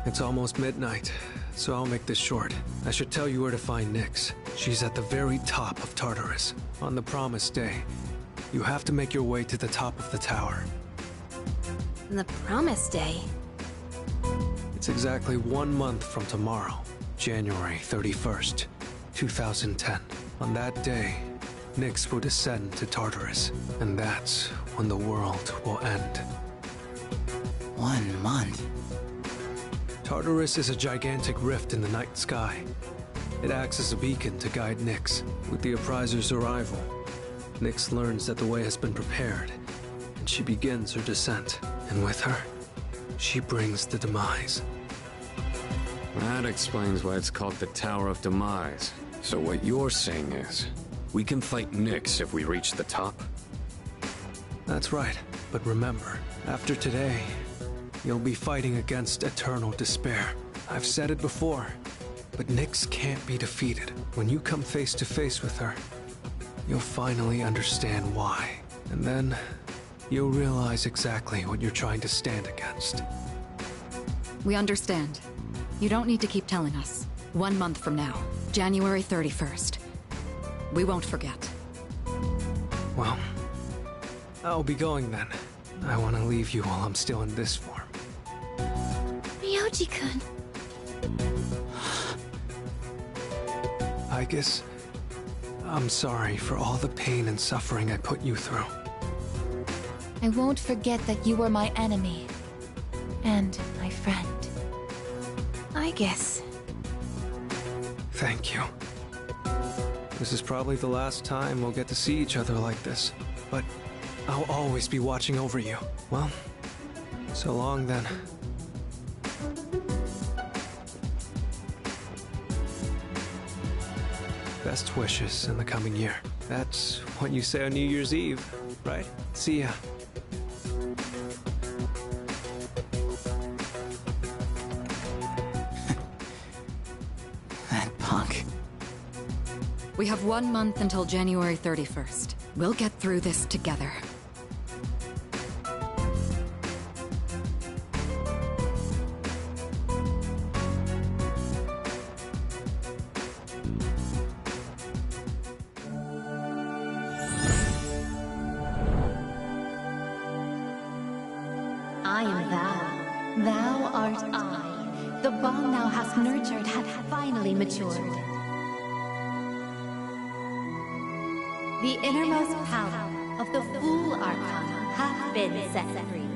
It's almost midnight, so I'll make this short. I should tell you where to find Nyx. She's at the very top of Tartarus. On the promised day, you have to make your way to the top of the tower. The promised day? It's exactly 1 month from tomorrow, January 31st, 2010. On that day, Nyx will descend to Tartarus, and that's when the world will end. 1 month? Tartarus is a gigantic rift in the night sky. It acts as a beacon to guide Nyx. With the Appriser's arrival, Nyx learns that the way has been prepared, and she begins her descent. And with her, she brings the demise. That explains why it's called the Tower of Demise. So what you're saying is, we can fight Nyx if we reach the top? That's right. But remember, after today, you'll be fighting against eternal despair. I've said it before, but Nyx can't be defeated. When you come face to face with her, you'll finally understand why. And then, you'll realize exactly what you're trying to stand against. We understand. You don't need to keep telling us. 1 month from now, January 31st. We won't forget. Well, I'll be going then. I want to leave you while I'm still in this form. Ryoji-kun. I guess I'm sorry for all the pain and suffering I put you through. I won't forget that you were my enemy. And my friend. I guess. Thank you. This is probably the last time we'll get to see each other like this, but I'll always be watching over you. Well, so long then. Best wishes in the coming year. That's what you say on New Year's Eve, right? See ya. That punk. We have 1 month until January 31st. We'll get through this together. I am thou. Thou art I. The bond thou hast nurtured hath finally matured. The innermost power of the Fool Arcana hath been set free.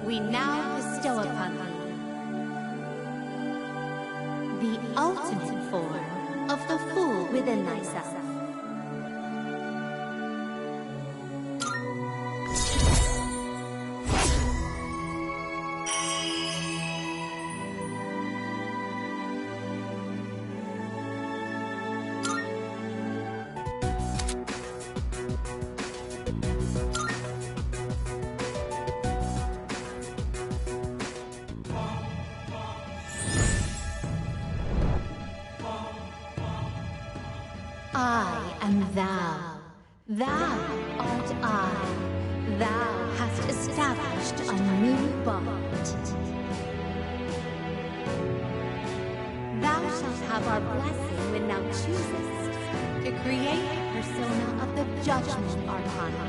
We now bestow upon thee the ultimate form of the Fool within thyself. I am thou. Thou art I. Thou hast established a new bond. Thou shalt have our blessing when thou choosest to create a persona of the Judgment Arcana.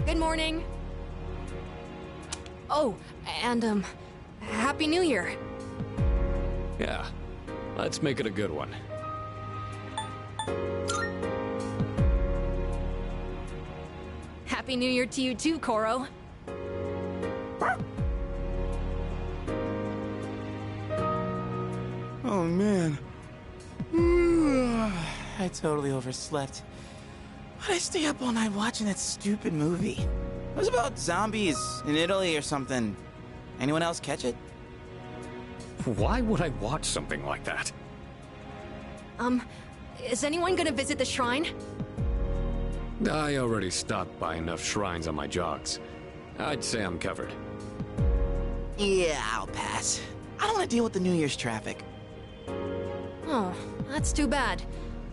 Good morning. Oh, and, Happy New Year. Yeah, let's make it a good one. Happy New Year to you too, Koro. Oh, man. I totally overslept. Why'd I stay up all night watching that stupid movie? It was about zombies in Italy or something. Anyone else catch it? Why would I watch something like that? Is anyone gonna visit the shrine? I already stopped by enough shrines on my jogs. I'd say I'm covered. Yeah, I'll pass. I don't want to deal with the New Year's traffic. Oh, that's too bad.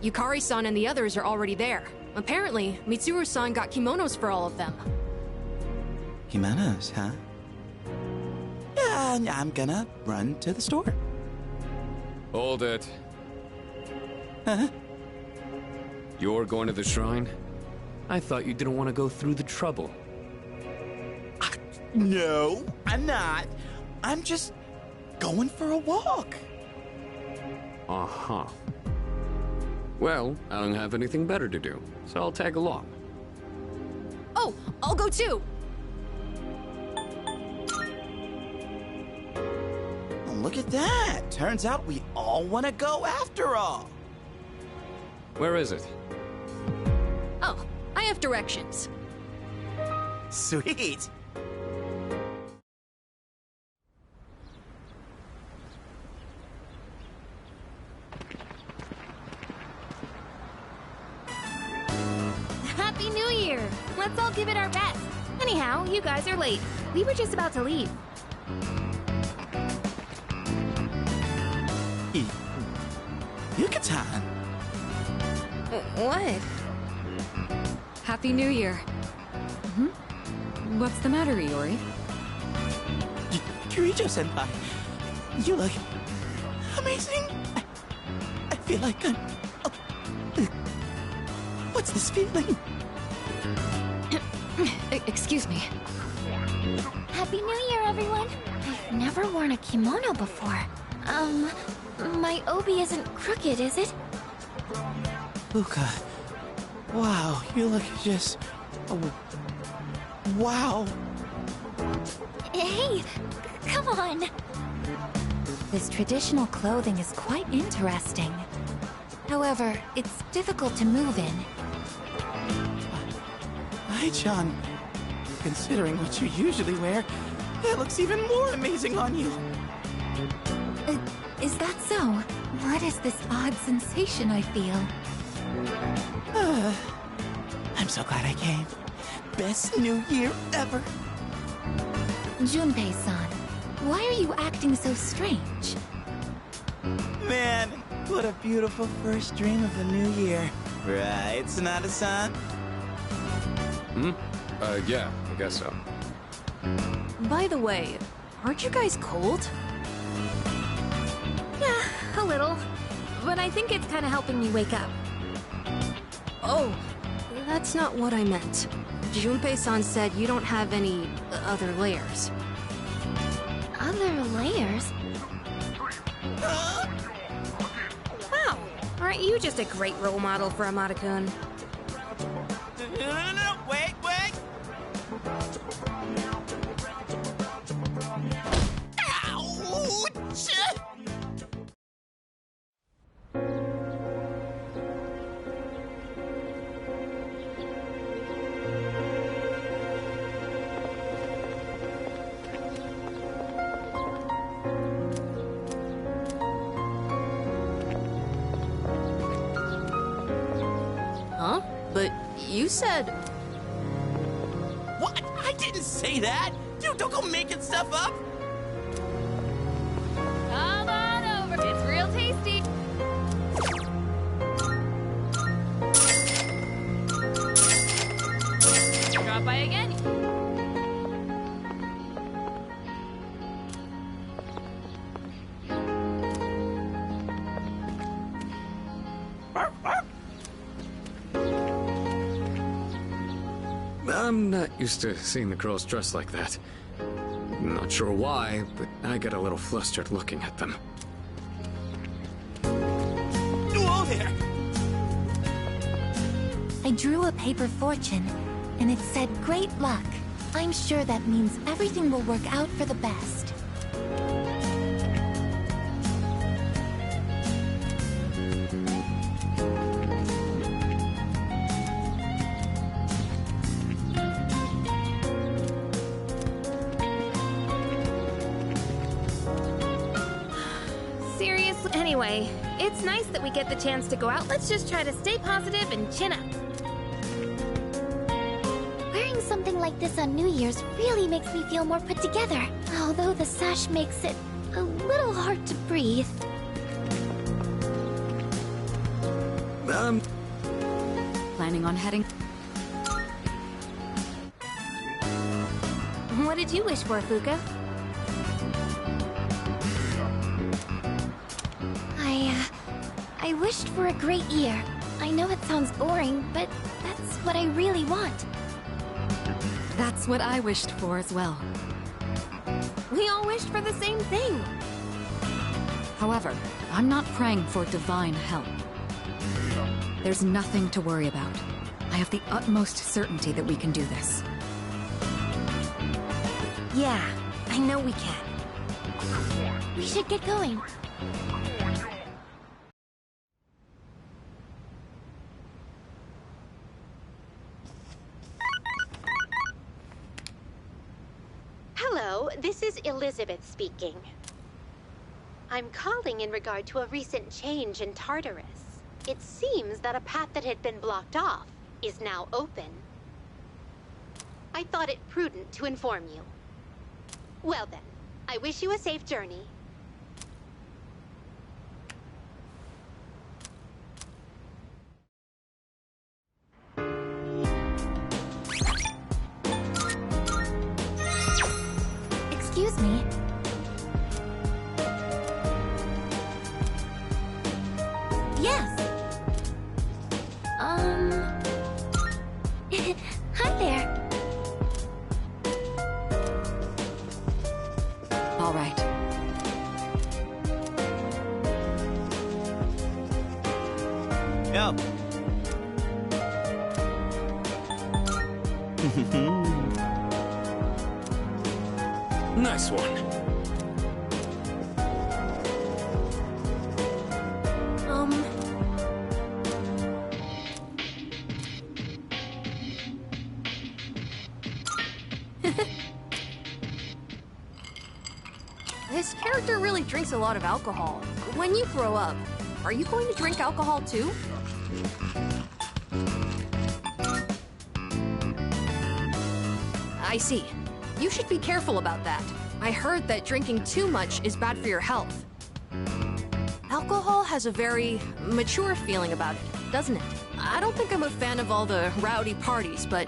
Yukari-san and the others are already there. Apparently, Mitsuru-san got kimonos for all of them. Kimonos, huh? Yeah, I'm gonna run to the store. Hold it. Huh? You're going to the shrine? I thought you didn't want to go through the trouble. No, I'm not. I'm just going for a walk. Uh-huh. Well, I don't have anything better to do, so I'll tag along. Oh, I'll go too! Oh, look at that. Turns out we all want to go after all. Where is it? Oh, I have directions. Sweet. Happy New Year! Let's all give it our best. Anyhow, you guys are late. We were just about to leave. Yucatan. What? Happy New Year. What's the matter, Iori? Kirijo-senpai, you look amazing. I feel like I'm... What's this feeling? Excuse me. Happy New Year, everyone! I've never worn a kimono before. My obi isn't crooked, is it? Luca, wow, you look just... wow. Hey, come on! This traditional clothing is quite interesting. However, it's difficult to move in. Ai-chan, considering what you usually wear, that looks even more amazing on you. Is that so? What is this odd sensation I feel? I'm so glad I came. Best New Year ever. Junpei-san, why are you acting so strange? Man, what a beautiful first dream of the new year. Right, Sonata-san? Yeah, I guess so. By the way, aren't you guys cold? Yeah, a little. But I think it's kind of helping me wake up. Oh, that's not what I meant. Junpei-san said you don't have any other layers. Other layers? Wow, aren't you just a great role model for Amada-kun? No, wait! Ouch! Huh? But you said... What? I didn't say that! Dude, don't go making stuff up! Come on over, it's real tasty. Drop by again. I'm not used to seeing the girls dressed like that. Not sure why, but I get a little flustered looking at them. Whoa there! I drew a paper fortune, and it said great luck. I'm sure that means everything will work out for the best. Seriously, anyway, it's nice that we get the chance to go out. Let's just try to stay positive and chin up. Wearing something like this on New Year's really makes me feel more put together. Although the sash makes it a little hard to breathe. Planning on heading? What did you wish for, Fuka? I wished for a great year. I know it sounds boring, but that's what I really want. That's what I wished for as well. We all wished for the same thing. However, I'm not praying for divine help. There's nothing to worry about. I have the utmost certainty that we can do this. Yeah, I know we can. We should get going. Hello, this is Elizabeth speaking. I'm calling in regard to a recent change in Tartarus. It seems that a path that had been blocked off is now open. I thought it prudent to inform you. Well then, I wish you a safe journey. Excuse me. Yes. Hi there. All right. Yep. Nice one. This character really drinks a lot of alcohol. When you grow up, are you going to drink alcohol too? I see. You should be careful about that. I heard that drinking too much is bad for your health. Alcohol has a very mature feeling about it, doesn't it? I don't think I'm a fan of all the rowdy parties, but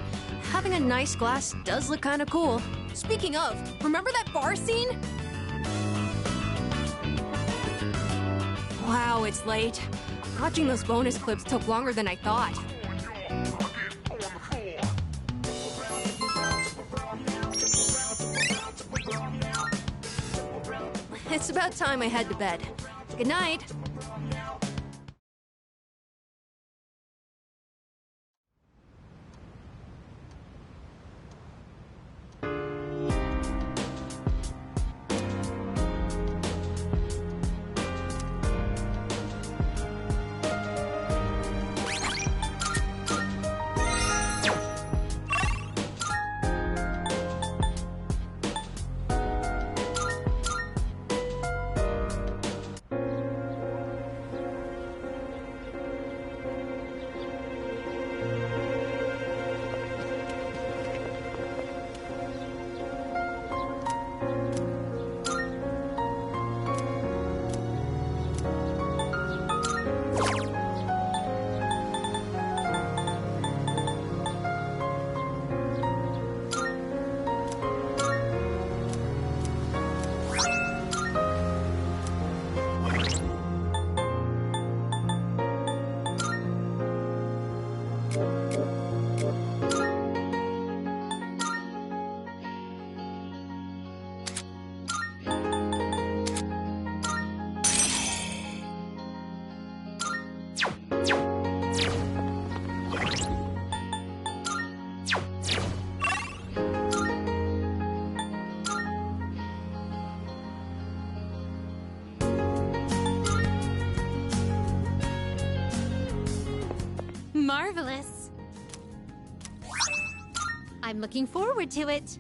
having a nice glass does look kind of cool. Speaking of, remember that bar scene? Wow, it's late. Watching those bonus clips took longer than I thought. It's about time I head to bed. Good night. Marvelous. I'm looking forward to it.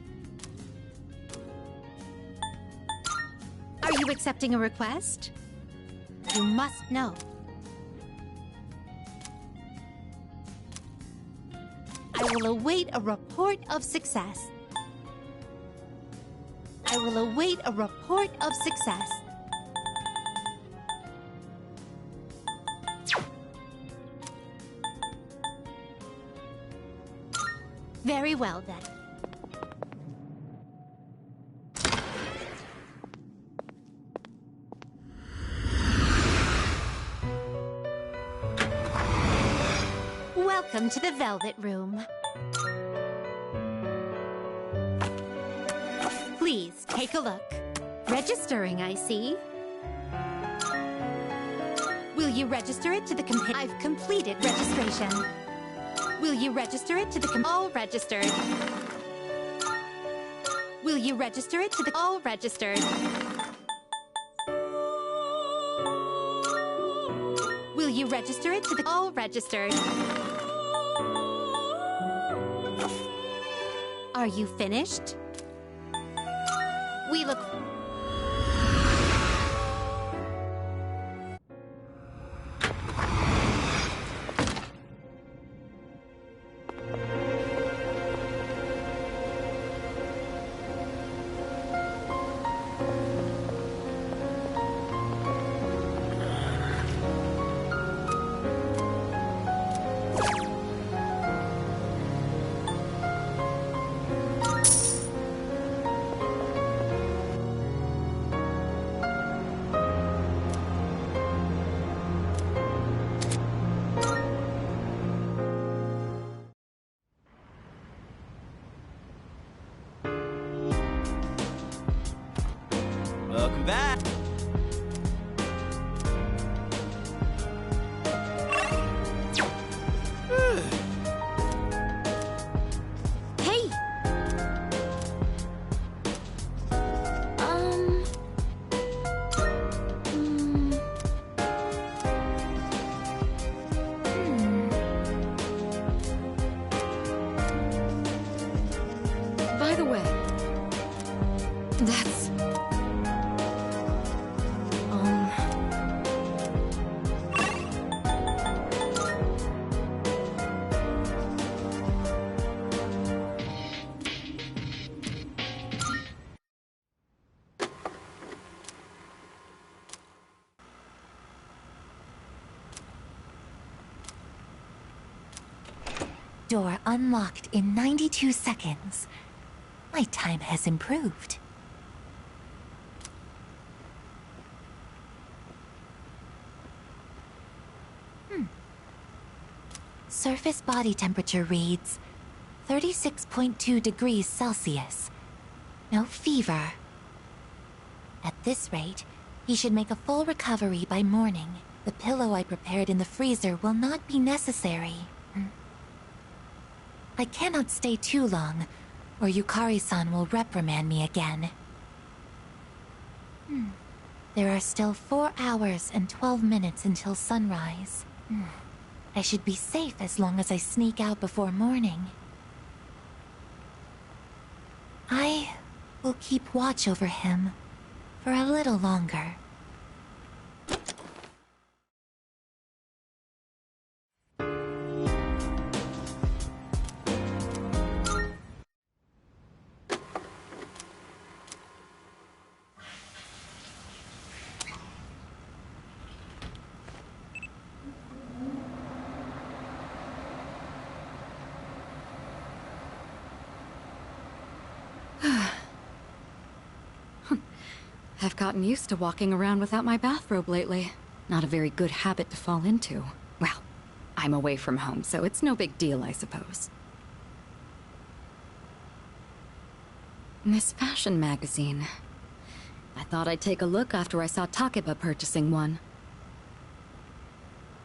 Are you accepting a request? You must know. I will await a report of success. I will await a report of success. Very well, then. Welcome to the Velvet Room. Please, take a look. Registering, I see. Will you register it to the I've completed registration. Will you register it to the all registered? Will you register it to the all registered? Will you register it to the all registered? Are you finished? We look... Welcome back. Hey! By the way, that's... Door unlocked in 92 seconds. My time has improved. Surface body temperature reads 36.2 degrees Celsius. No fever. At this rate, he should make a full recovery by morning. The pillow I prepared in the freezer will not be necessary. I cannot stay too long, or Yukari-san will reprimand me again. There are still 4 hours and 12 minutes until sunrise. I should be safe as long as I sneak out before morning. I will keep watch over him for a little longer. I've gotten used to walking around without my bathrobe lately. Not a very good habit to fall into. Well, I'm away from home, so it's no big deal, I suppose. This fashion magazine. I thought I'd take a look after I saw Takeba purchasing one.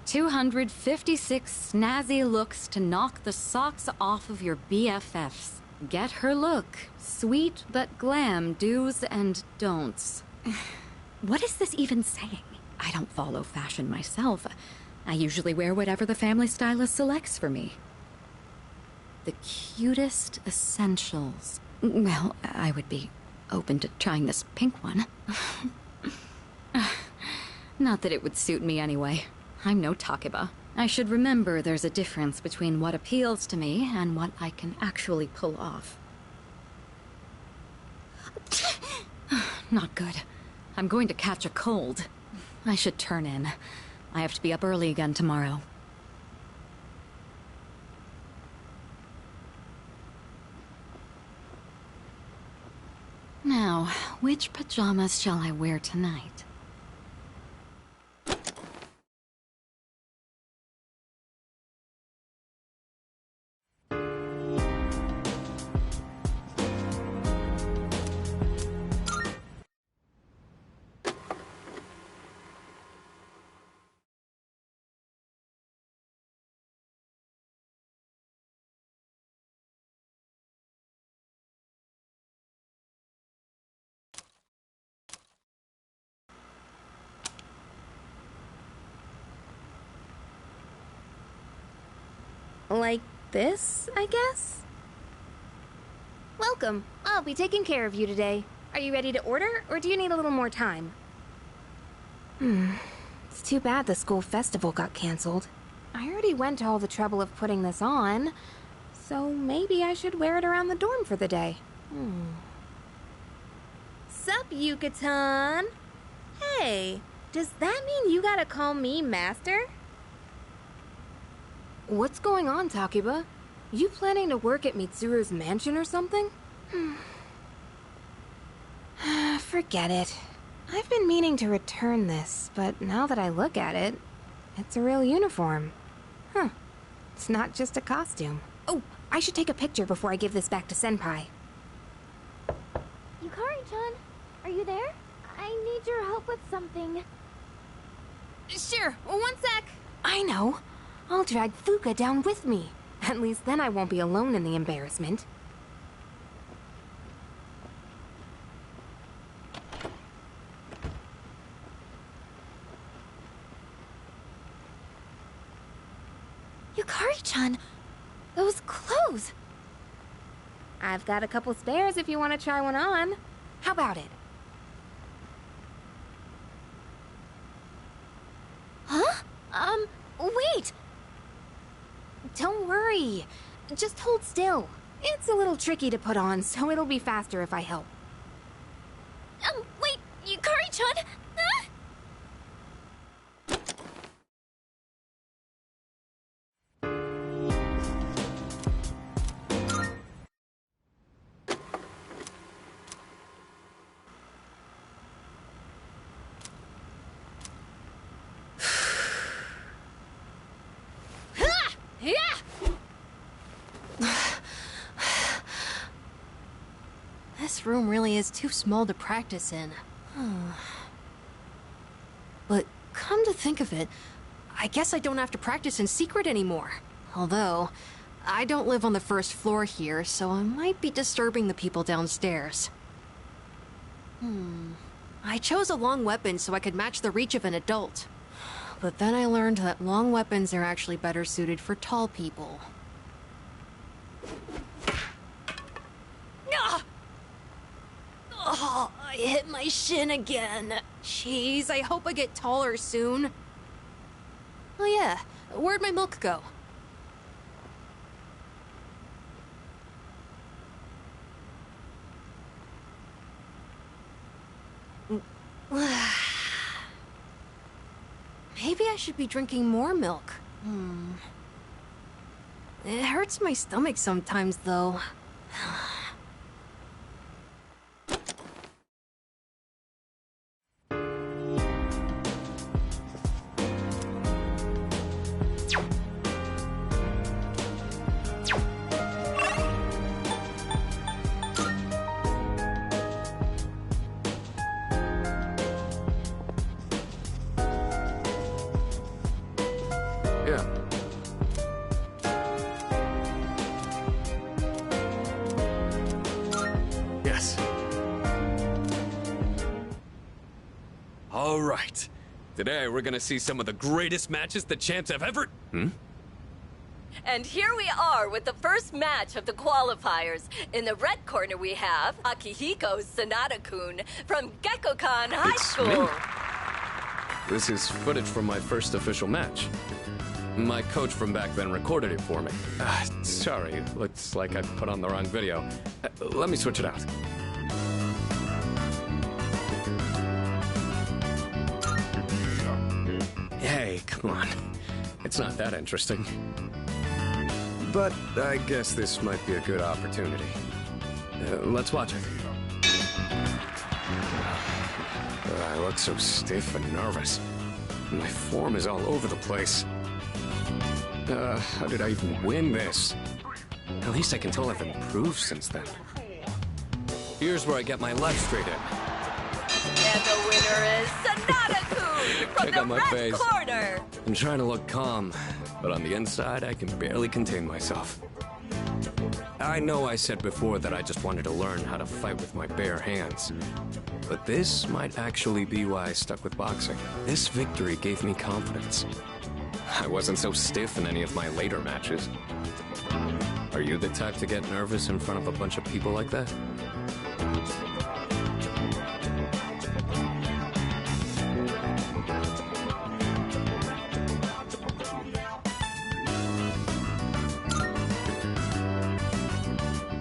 256 snazzy looks to knock the socks off of your BFFs. Get her look. Sweet but glam do's and don'ts. What is this even saying? I don't follow fashion myself. I usually wear whatever the family stylist selects for me. The cutest essentials. Well, I would be open to trying this pink one. Not that it would suit me anyway. I'm no Takeba. I should remember there's a difference between what appeals to me and what I can actually pull off. Not good. I'm going to catch a cold. I should turn in. I have to be up early again tomorrow. Now, which pajamas shall I wear tonight? Like this, I guess? Welcome. I'll be taking care of you today. Are you ready to order, or do you need a little more time? It's too bad the school festival got canceled. I already went to all the trouble of putting this on, so maybe I should wear it around the dorm for the day. Sup, Yuka-tan? Hey, does that mean you gotta call me Master? What's going on, Takeba? You planning to work at Mitsuru's mansion or something? Forget it. I've been meaning to return this, but now that I look at it, it's a real uniform. Huh. It's not just a costume. Oh, I should take a picture before I give this back to Senpai. Yukari-chan, are you there? I need your help with something. Sure, one sec. I know. I'll drag Fuka down with me. At least then I won't be alone in the embarrassment. Yukari-chan, those clothes. I've got a couple spares if you want to try one on. How about it? Huh? Wait! Don't worry. Just hold still. It's a little tricky to put on, so it'll be faster if I help. Wait, Yukari-chan! This room really is too small to practice in. But come to think of it, I guess I don't have to practice in secret anymore. Although, I don't live on the first floor here, so I might be disturbing the people downstairs. I chose a long weapon so I could match the reach of an adult. But then I learned that long weapons are actually better suited for tall people. Oh, I hit my shin again. Jeez, I hope I get taller soon. Oh yeah, where'd my milk go? Maybe I should be drinking more milk. It hurts my stomach sometimes, though. Today, we're gonna see some of the greatest matches the champs have ever... And here we are with the first match of the qualifiers. In the red corner we have Akihiko Sanada-kun from Gekkokan High It's School. me. This is footage from my first official match. My coach from back then recorded it for me. Sorry, looks like I put on the wrong video. Let me switch it out. Hey, come on. It's not that interesting. But I guess this might be a good opportunity. Let's watch it. I look so stiff and nervous. My form is all over the place. How did I even win this? At least I can tell I've improved since then. Here's where I get my left straight in. And the winner is Sanada-kun from Check the out my red face. corner. I'm trying to look calm, but on the inside, I can barely contain myself. I know I said before that I just wanted to learn how to fight with my bare hands. But this might actually be why I stuck with boxing. This victory gave me confidence. I wasn't so stiff in any of my later matches. Are you the type to get nervous in front of a bunch of people like that?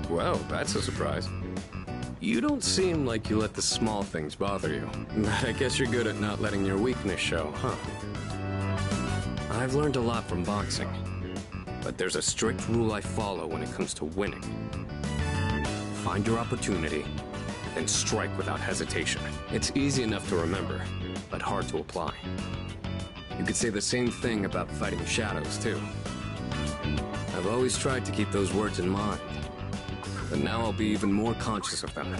Well, that's a surprise. You don't seem like you let the small things bother you. But I guess you're good at not letting your weakness show, huh? I've learned a lot from boxing, but there's a strict rule I follow when it comes to winning. Find your opportunity, and strike without hesitation. It's easy enough to remember, but hard to apply. You could say the same thing about fighting shadows, too. I've always tried to keep those words in mind, but now I'll be even more conscious of them.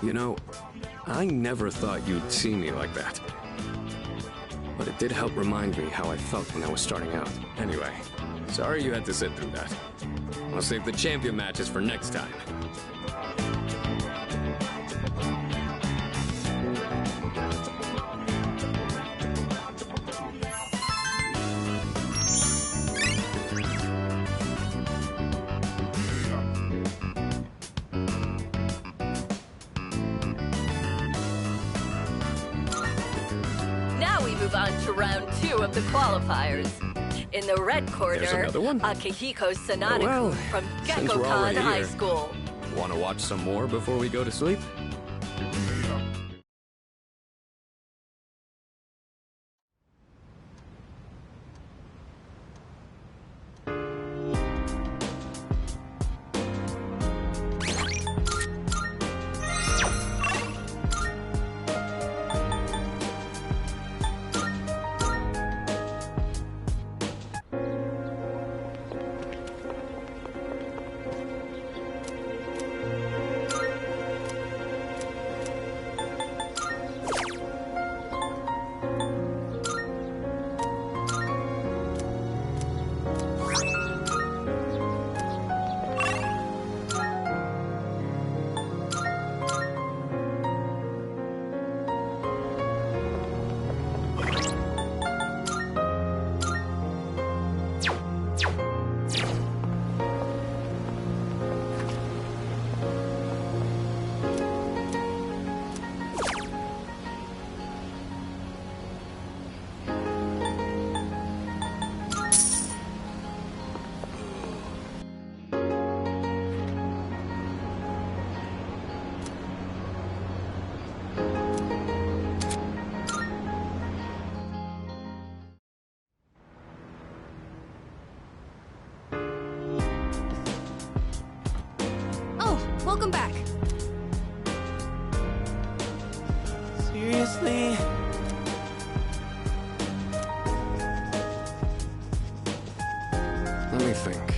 You know, I never thought you'd see me like that. But it did help remind me how I felt when I was starting out. Anyway, sorry you had to sit through that. I'll save the champion matches for next time. Now we move on to round 2 of the qualifiers. In the red There's corner, another one? Akihiko Sanada-kun Well, from since we're Gekkokan already High here. School. Want to watch some more before we go to sleep? Oh, welcome back. Seriously? Let me think.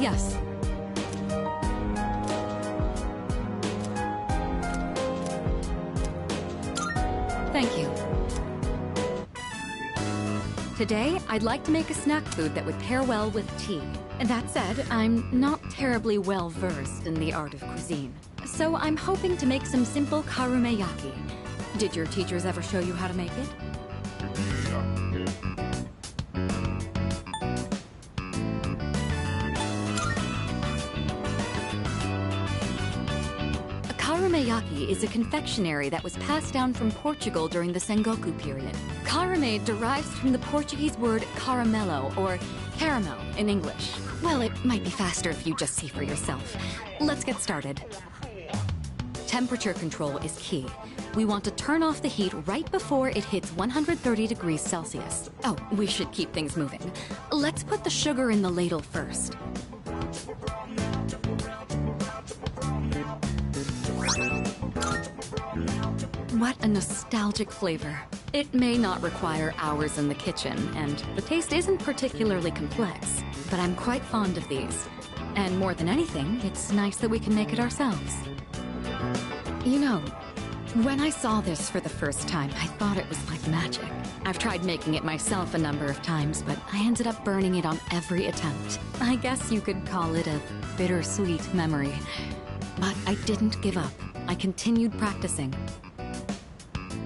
Yes. Thank you. Today, I'd like to make a snack food that would pair well with tea. That said, I'm not terribly well versed in the art of cuisine. So I'm hoping to make some simple karumeyaki. Did your teachers ever show you how to make it? Karumeyaki is a confectionery that was passed down from Portugal during the Sengoku period. Karume derives from the Portuguese word caramelo, or caramel in English. Well, it might be faster if you just see for yourself. Let's get started. Temperature control is key. We want to turn off the heat right before it hits 130 degrees Celsius. Oh, we should keep things moving. Let's put the sugar in the ladle first. What a nostalgic flavor. It may not require hours in the kitchen, and the taste isn't particularly complex, but I'm quite fond of these. And more than anything, it's nice that we can make it ourselves. You know, when I saw this for the first time, I thought it was like magic. I've tried making it myself a number of times, but I ended up burning it on every attempt. I guess you could call it a bittersweet memory. But I didn't give up. I continued practicing.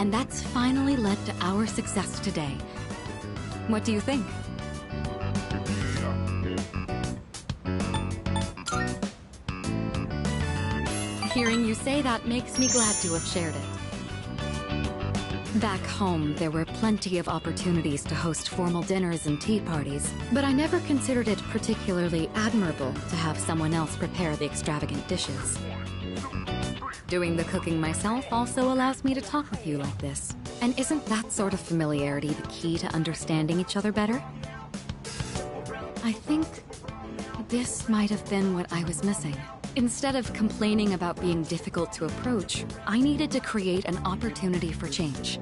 And that's finally led to our success today. What do you think? Hearing you say that makes me glad to have shared it. Back home, there were plenty of opportunities to host formal dinners and tea parties, but I never considered it particularly admirable to have someone else prepare the extravagant dishes. Doing the cooking myself also allows me to talk with you like this. And isn't that sort of familiarity the key to understanding each other better? I think this might have been what I was missing. Instead of complaining about being difficult to approach, I needed to create an opportunity for change.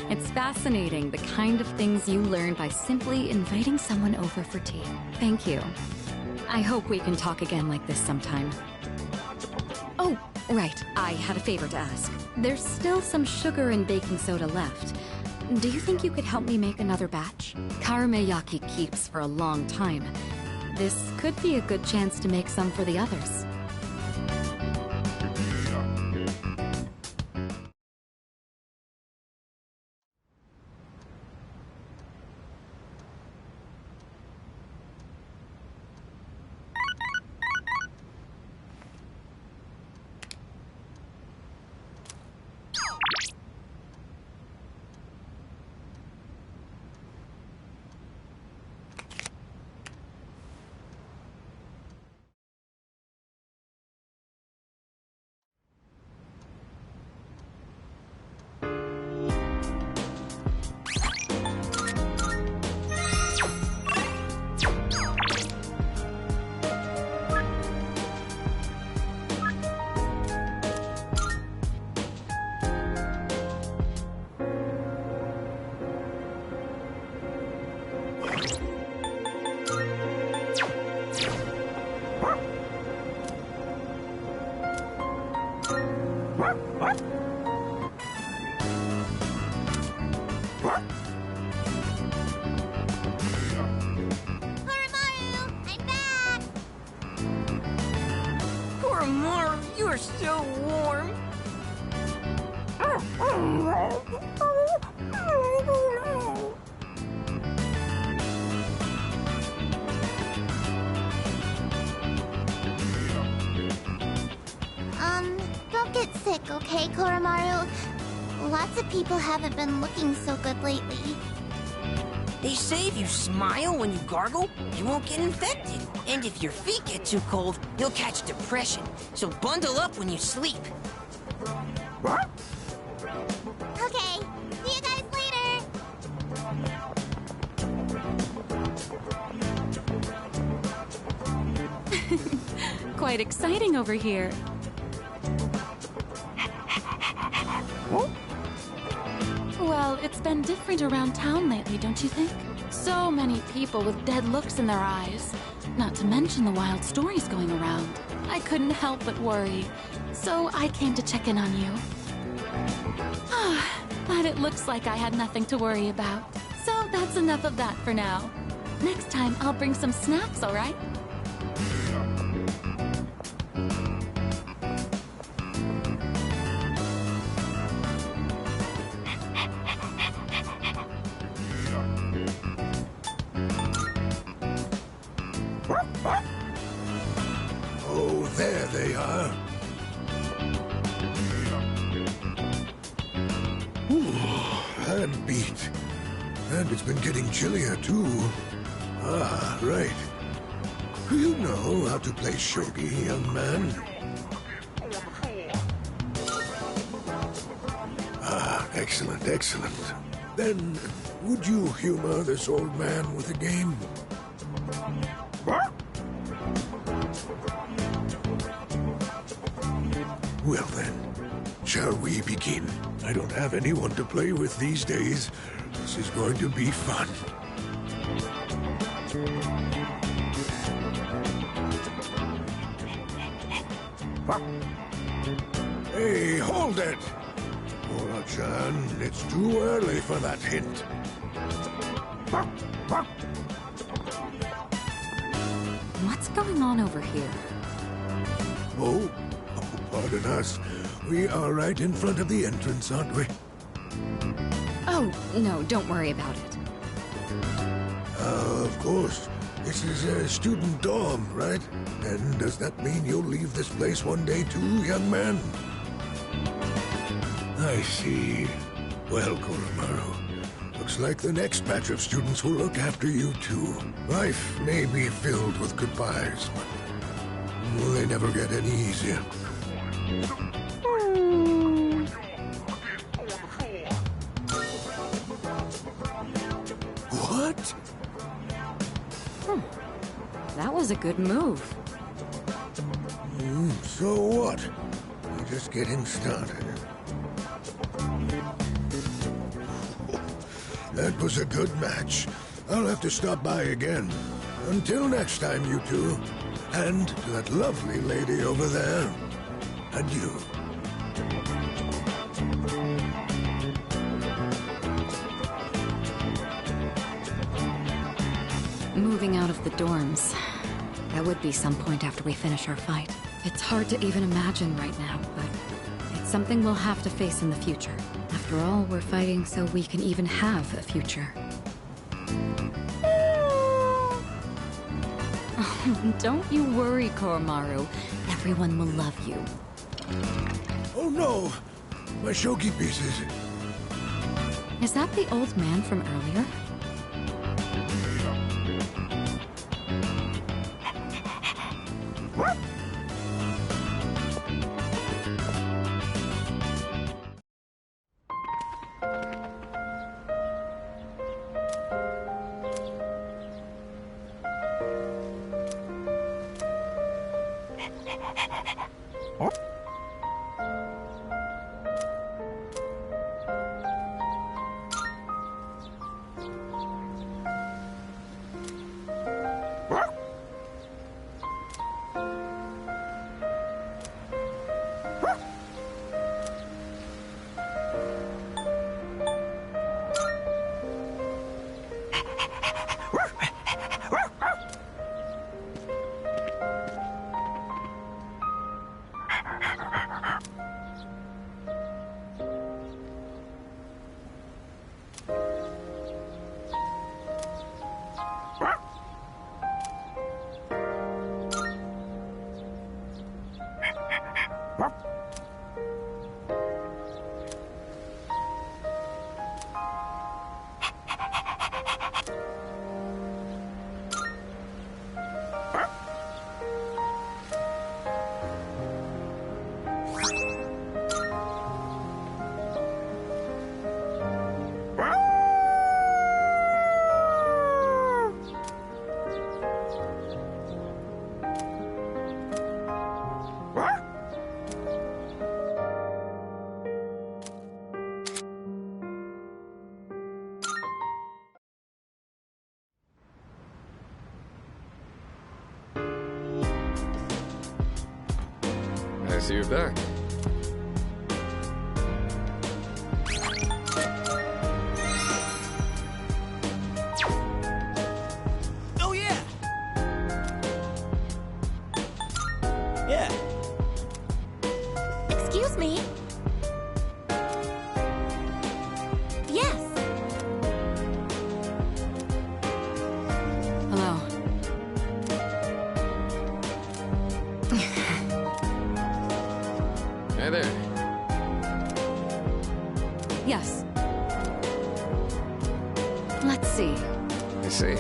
It's fascinating, the kind of things you learn by simply inviting someone over for tea. Thank you. I hope we can talk again like this sometime. Oh, right, I had a favor to ask. There's still some sugar and baking soda left. Do you think you could help me make another batch? Karumeyaki keeps for a long time. This could be a good chance to make some for the others. Koromaru, you're so warm. Don't get sick, okay, Koromaru? Lots of people haven't been looking so good lately. They say if you smile when you gargle, you won't get infected. And if your feet get too cold, you'll catch depression. So bundle up when you sleep. Okay, see you guys later! quite exciting over here. Well, it's been different around town lately, don't you think? So many people with dead looks in their eyes. Not to mention the wild stories going around. I couldn't help but worry. So I came to check in on you. But it looks like I had nothing to worry about. So that's enough of that for now. Next time, I'll bring some snacks, all right? Oh, there they are. Ooh, I'm beat. And it's been getting chillier, too. Ah, right. Do you know how to play shogi, young man? Ah, excellent, excellent. Then, would you humor this old man with a game? Well then, shall we begin? I don't have anyone to play with these days. This is going to be fun. Hey, hold it! Chan, it's too early for that hint. What's going on over here? Oh, pardon us. We are right in front of the entrance, aren't we? Oh, no, don't worry about it. Of course. This is a student dorm, right? And does that mean you'll leave this place one day too, young man? I see. Well, Koromaru, looks like the next batch of students will look after you too. Life may be filled with goodbyes, but they never get any easier. What? That was a good move. So what? We're just getting started. That was a good match. I'll have to stop by again. Until next time, you two. And to that lovely lady over there. Adieu. Moving out of the dorms. That would be some point after we finish our fight. It's hard to even imagine right now, but it's something we'll have to face in the future. After all, we're fighting so we can even have a future. Don't you worry, Koromaru. Everyone will love you. Oh no! My shogi pieces. Is that the old man from earlier? see you're back. Oh, yeah! Yeah. Excuse me? Yes. Hello. Hey there. Yes. Let's see. I see.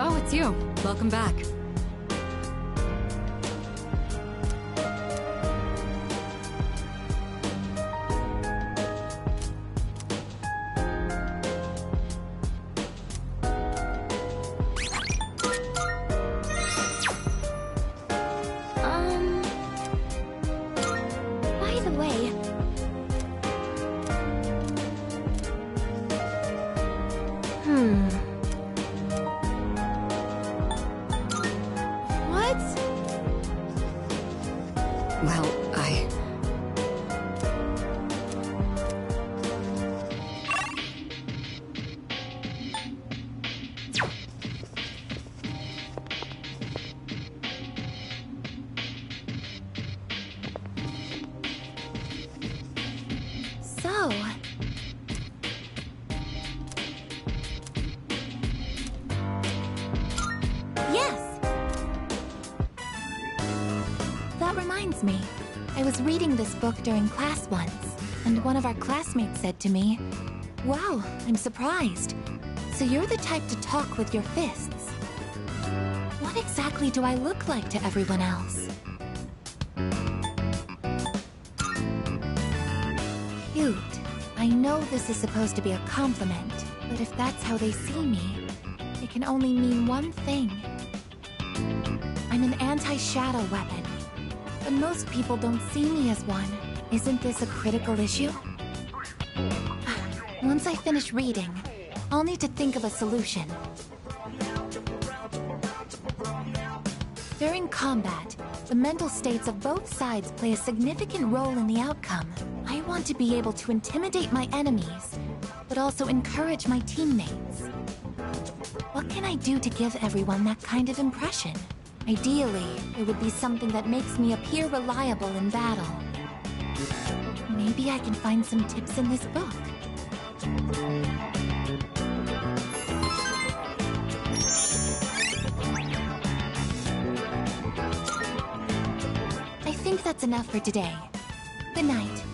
Oh, it's you. Welcome back. By the way, What? Well, so... Yes! That reminds me. I was reading this book during class once, and one of our classmates said to me, "Wow, I'm surprised. So you're the type to talk with your fists. What exactly do I look like to everyone else?" Cute. I know this is supposed to be a compliment, but if that's how they see me, it can only mean one thing. I'm an anti-shadow weapon, but most people don't see me as one. Isn't this a critical issue? Once I finish reading, I'll need to think of a solution. During combat, the mental states of both sides play a significant role in the outcome. I want to be able to intimidate my enemies, but also encourage my teammates. What can I do to give everyone that kind of impression? Ideally, it would be something that makes me appear reliable in battle. Maybe I can find some tips in this book. that's enough for today. Good night.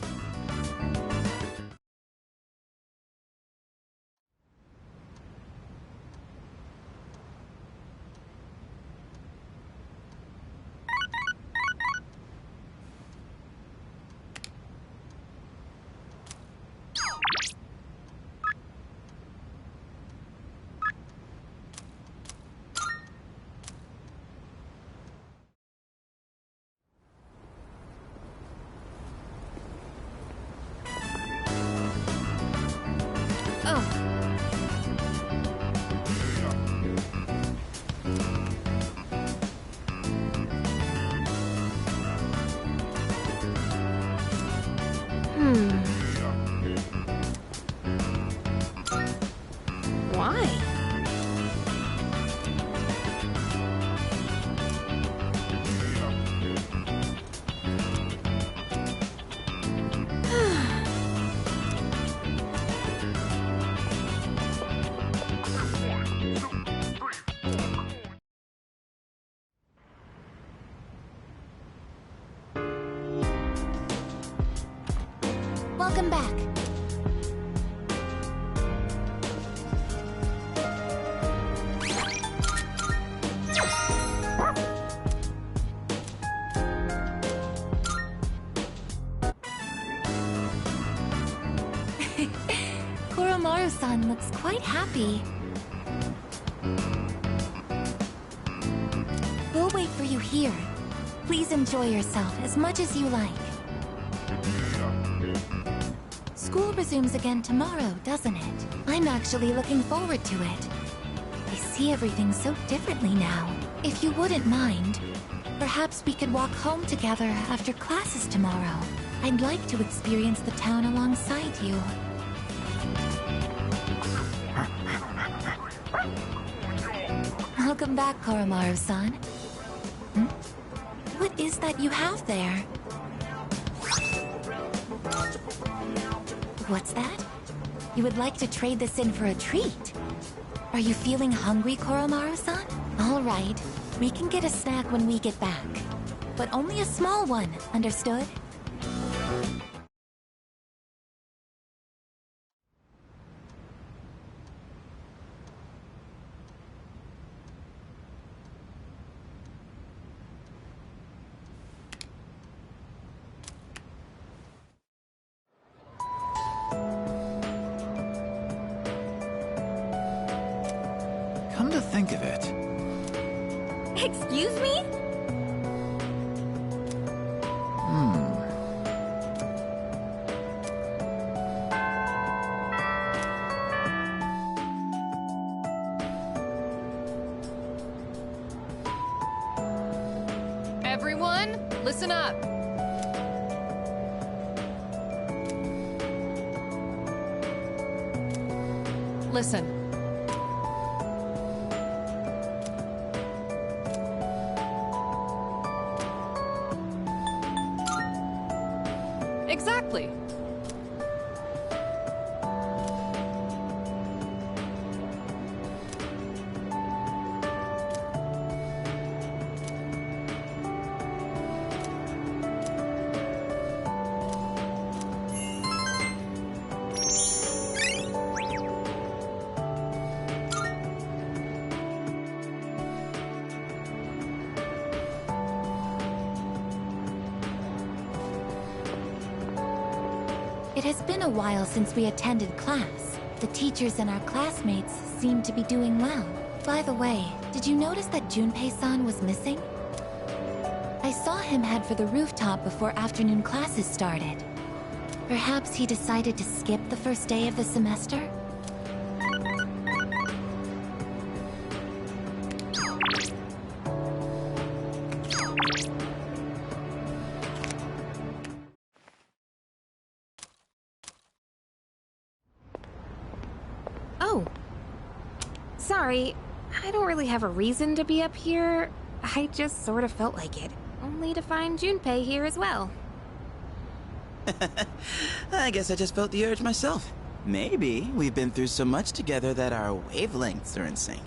Why? Welcome back. Koromaru-san looks quite happy. We'll wait for you here. Please enjoy yourself as much as you like. School resumes again tomorrow, doesn't it? I'm actually looking forward to it. I see everything so differently now. If you wouldn't mind, perhaps we could walk home together after classes tomorrow. I'd like to experience the town alongside you. Welcome back, Koromaru-san. What is that you have there? What's that? You would like to trade this in for a treat? Are you feeling hungry, Koromaru-san? All right, we can get a snack when we get back. But only a small one, understood? Come to think of it. Excuse me? Everyone, listen up. Listen. Exactly. It has been a while since we attended class. The teachers and our classmates seem to be doing well. By the way, did you notice that Junpei-san was missing? I saw him head for the rooftop before afternoon classes started. Perhaps he decided to skip the first day of the semester? Oh. Sorry, I don't really have a reason to be up here. I just sort of felt like it. Only to find Junpei here as well. I guess I just felt the urge myself. Maybe we've been through so much together that our wavelengths are in sync.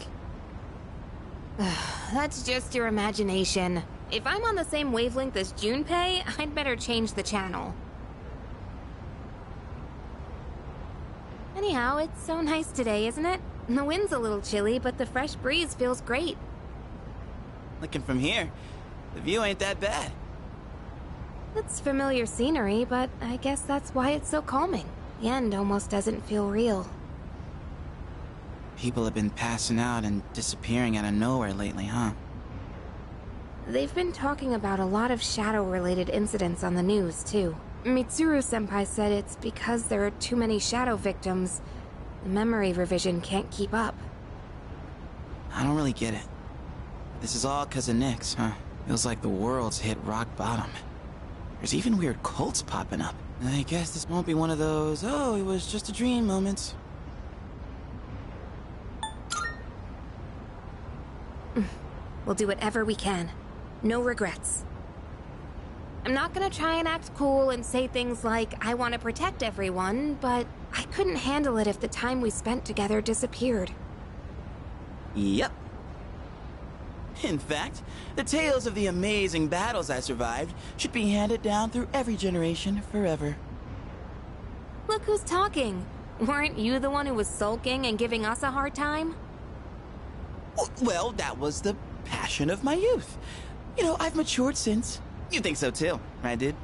That's just your imagination. If I'm on the same wavelength as Junpei, I'd better change the channel. Anyhow, it's so nice today, isn't it? The wind's a little chilly, but the fresh breeze feels great. Looking from here, the view ain't that bad. It's familiar scenery, but I guess that's why it's so calming. The end almost doesn't feel real. People have been passing out and disappearing out of nowhere lately, huh? They've been talking about a lot of shadow-related incidents on the news, too. Mitsuru-senpai said it's because there are too many shadow victims. The memory revision can't keep up. I don't really get it. This is all 'cause of Nyx, huh? Feels like the world's hit rock bottom. There's even weird cults popping up. I guess this won't be one of those, oh, it was just a dream moments. We'll do whatever we can. No regrets. I'm not gonna try and act cool and say things like, I want to protect everyone, but I couldn't handle it if the time we spent together disappeared. Yep. In fact, the tales of the amazing battles I survived should be handed down through every generation forever. Look who's talking. Weren't you the one who was sulking and giving us a hard time? Well, that was the passion of my youth. You know, I've matured since. You think so too, right, dude?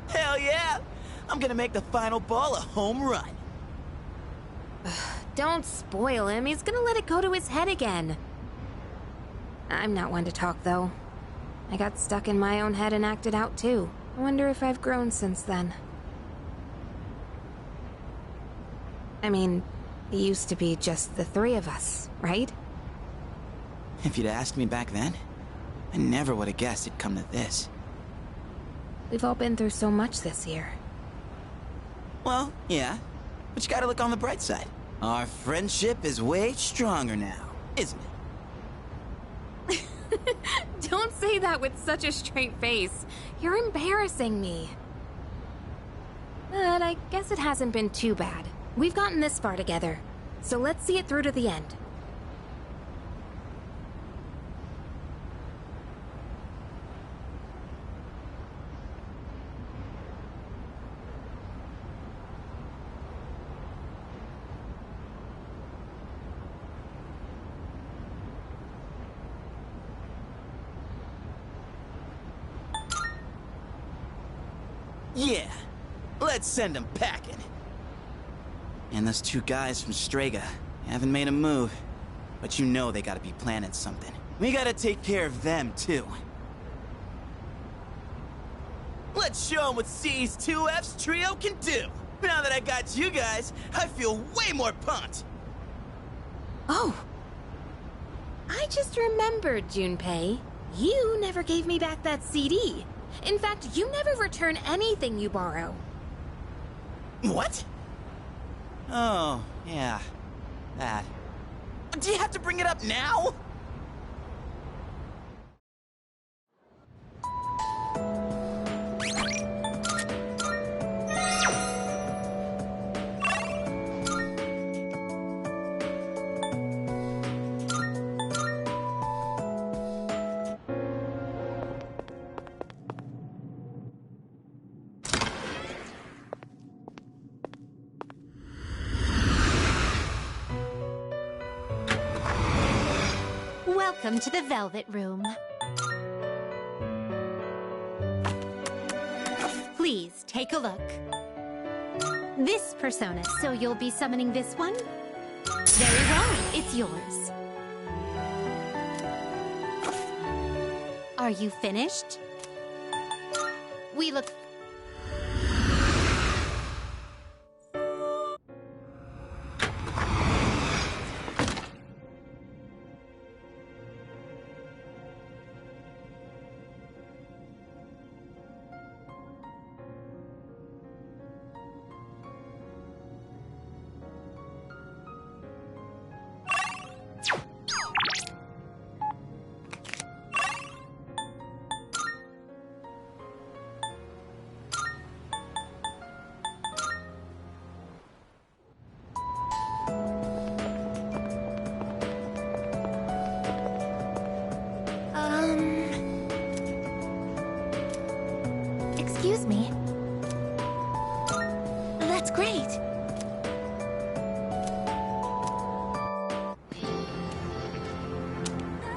Hell yeah! I'm gonna make the final ball a home run. Don't spoil him. He's gonna let it go to his head again. I'm not one to talk, though. I got stuck in my own head and acted out, too. I wonder if I've grown since then. I mean, it used to be just the three of us, right? If you'd asked me back then, I never would have guessed it'd come to this. We've all been through so much this year. Well, yeah. But you gotta look on the bright side. Our friendship is way stronger now, isn't it? Don't say that with such a straight face. You're embarrassing me. But I guess it hasn't been too bad. We've gotten this far together, so let's see it through to the end. Yeah, let's send them packing. And those two guys from Strega haven't made a move, but you know they gotta be planning something. We gotta take care of them, too. Let's show them what C's 2F's trio can do. Now that I got you guys, I feel way more pumped. Oh. I just remembered, Junpei. You never gave me back that CD. In fact, you never return anything you borrow. What? Oh, yeah. That. Do you have to bring it up now? Welcome to the Velvet Room. Please take a look. This persona, so you'll be summoning this one? Very well, it's yours. Are you finished? We look... Excuse me. That's great.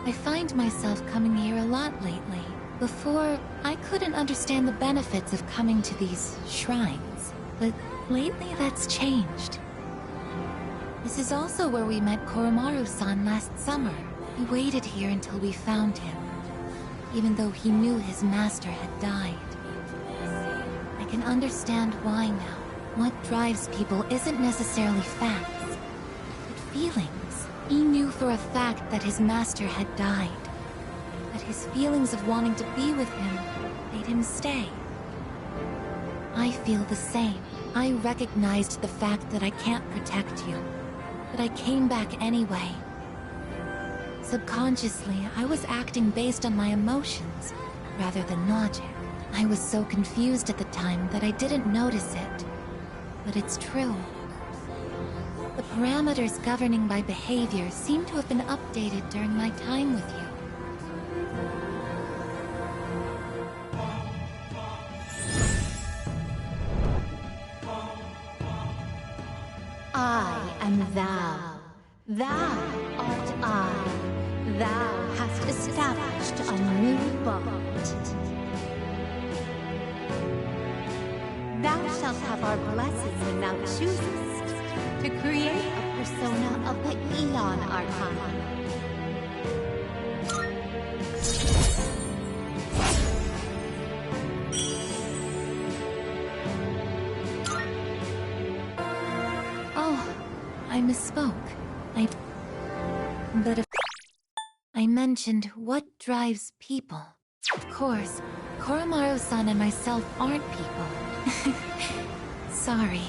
I find myself coming here a lot lately. Before, I couldn't understand the benefits of coming to these shrines, but lately that's changed. This is also where we met Koromaru-san last summer. We waited here until we found him, even though he knew his master had died. I can understand why now. What drives people isn't necessarily facts, but feelings. He knew for a fact that his master had died, but his feelings of wanting to be with him made him stay. I feel the same. I recognized the fact that I can't protect you, but I came back anyway. Subconsciously, I was acting based on my emotions rather than logic. I was so confused at the time that I didn't notice it, but it's true. The parameters governing my behavior seem to have been updated during my time with you. I am thou. Thou art I. Thou hast established a new bond. Thou shalt have our blessings when thou choosest to create a persona of the Eon Archon. Oh, I misspoke. But if I mentioned what drives people. Of course, Koromaru-san and myself aren't people. Sorry.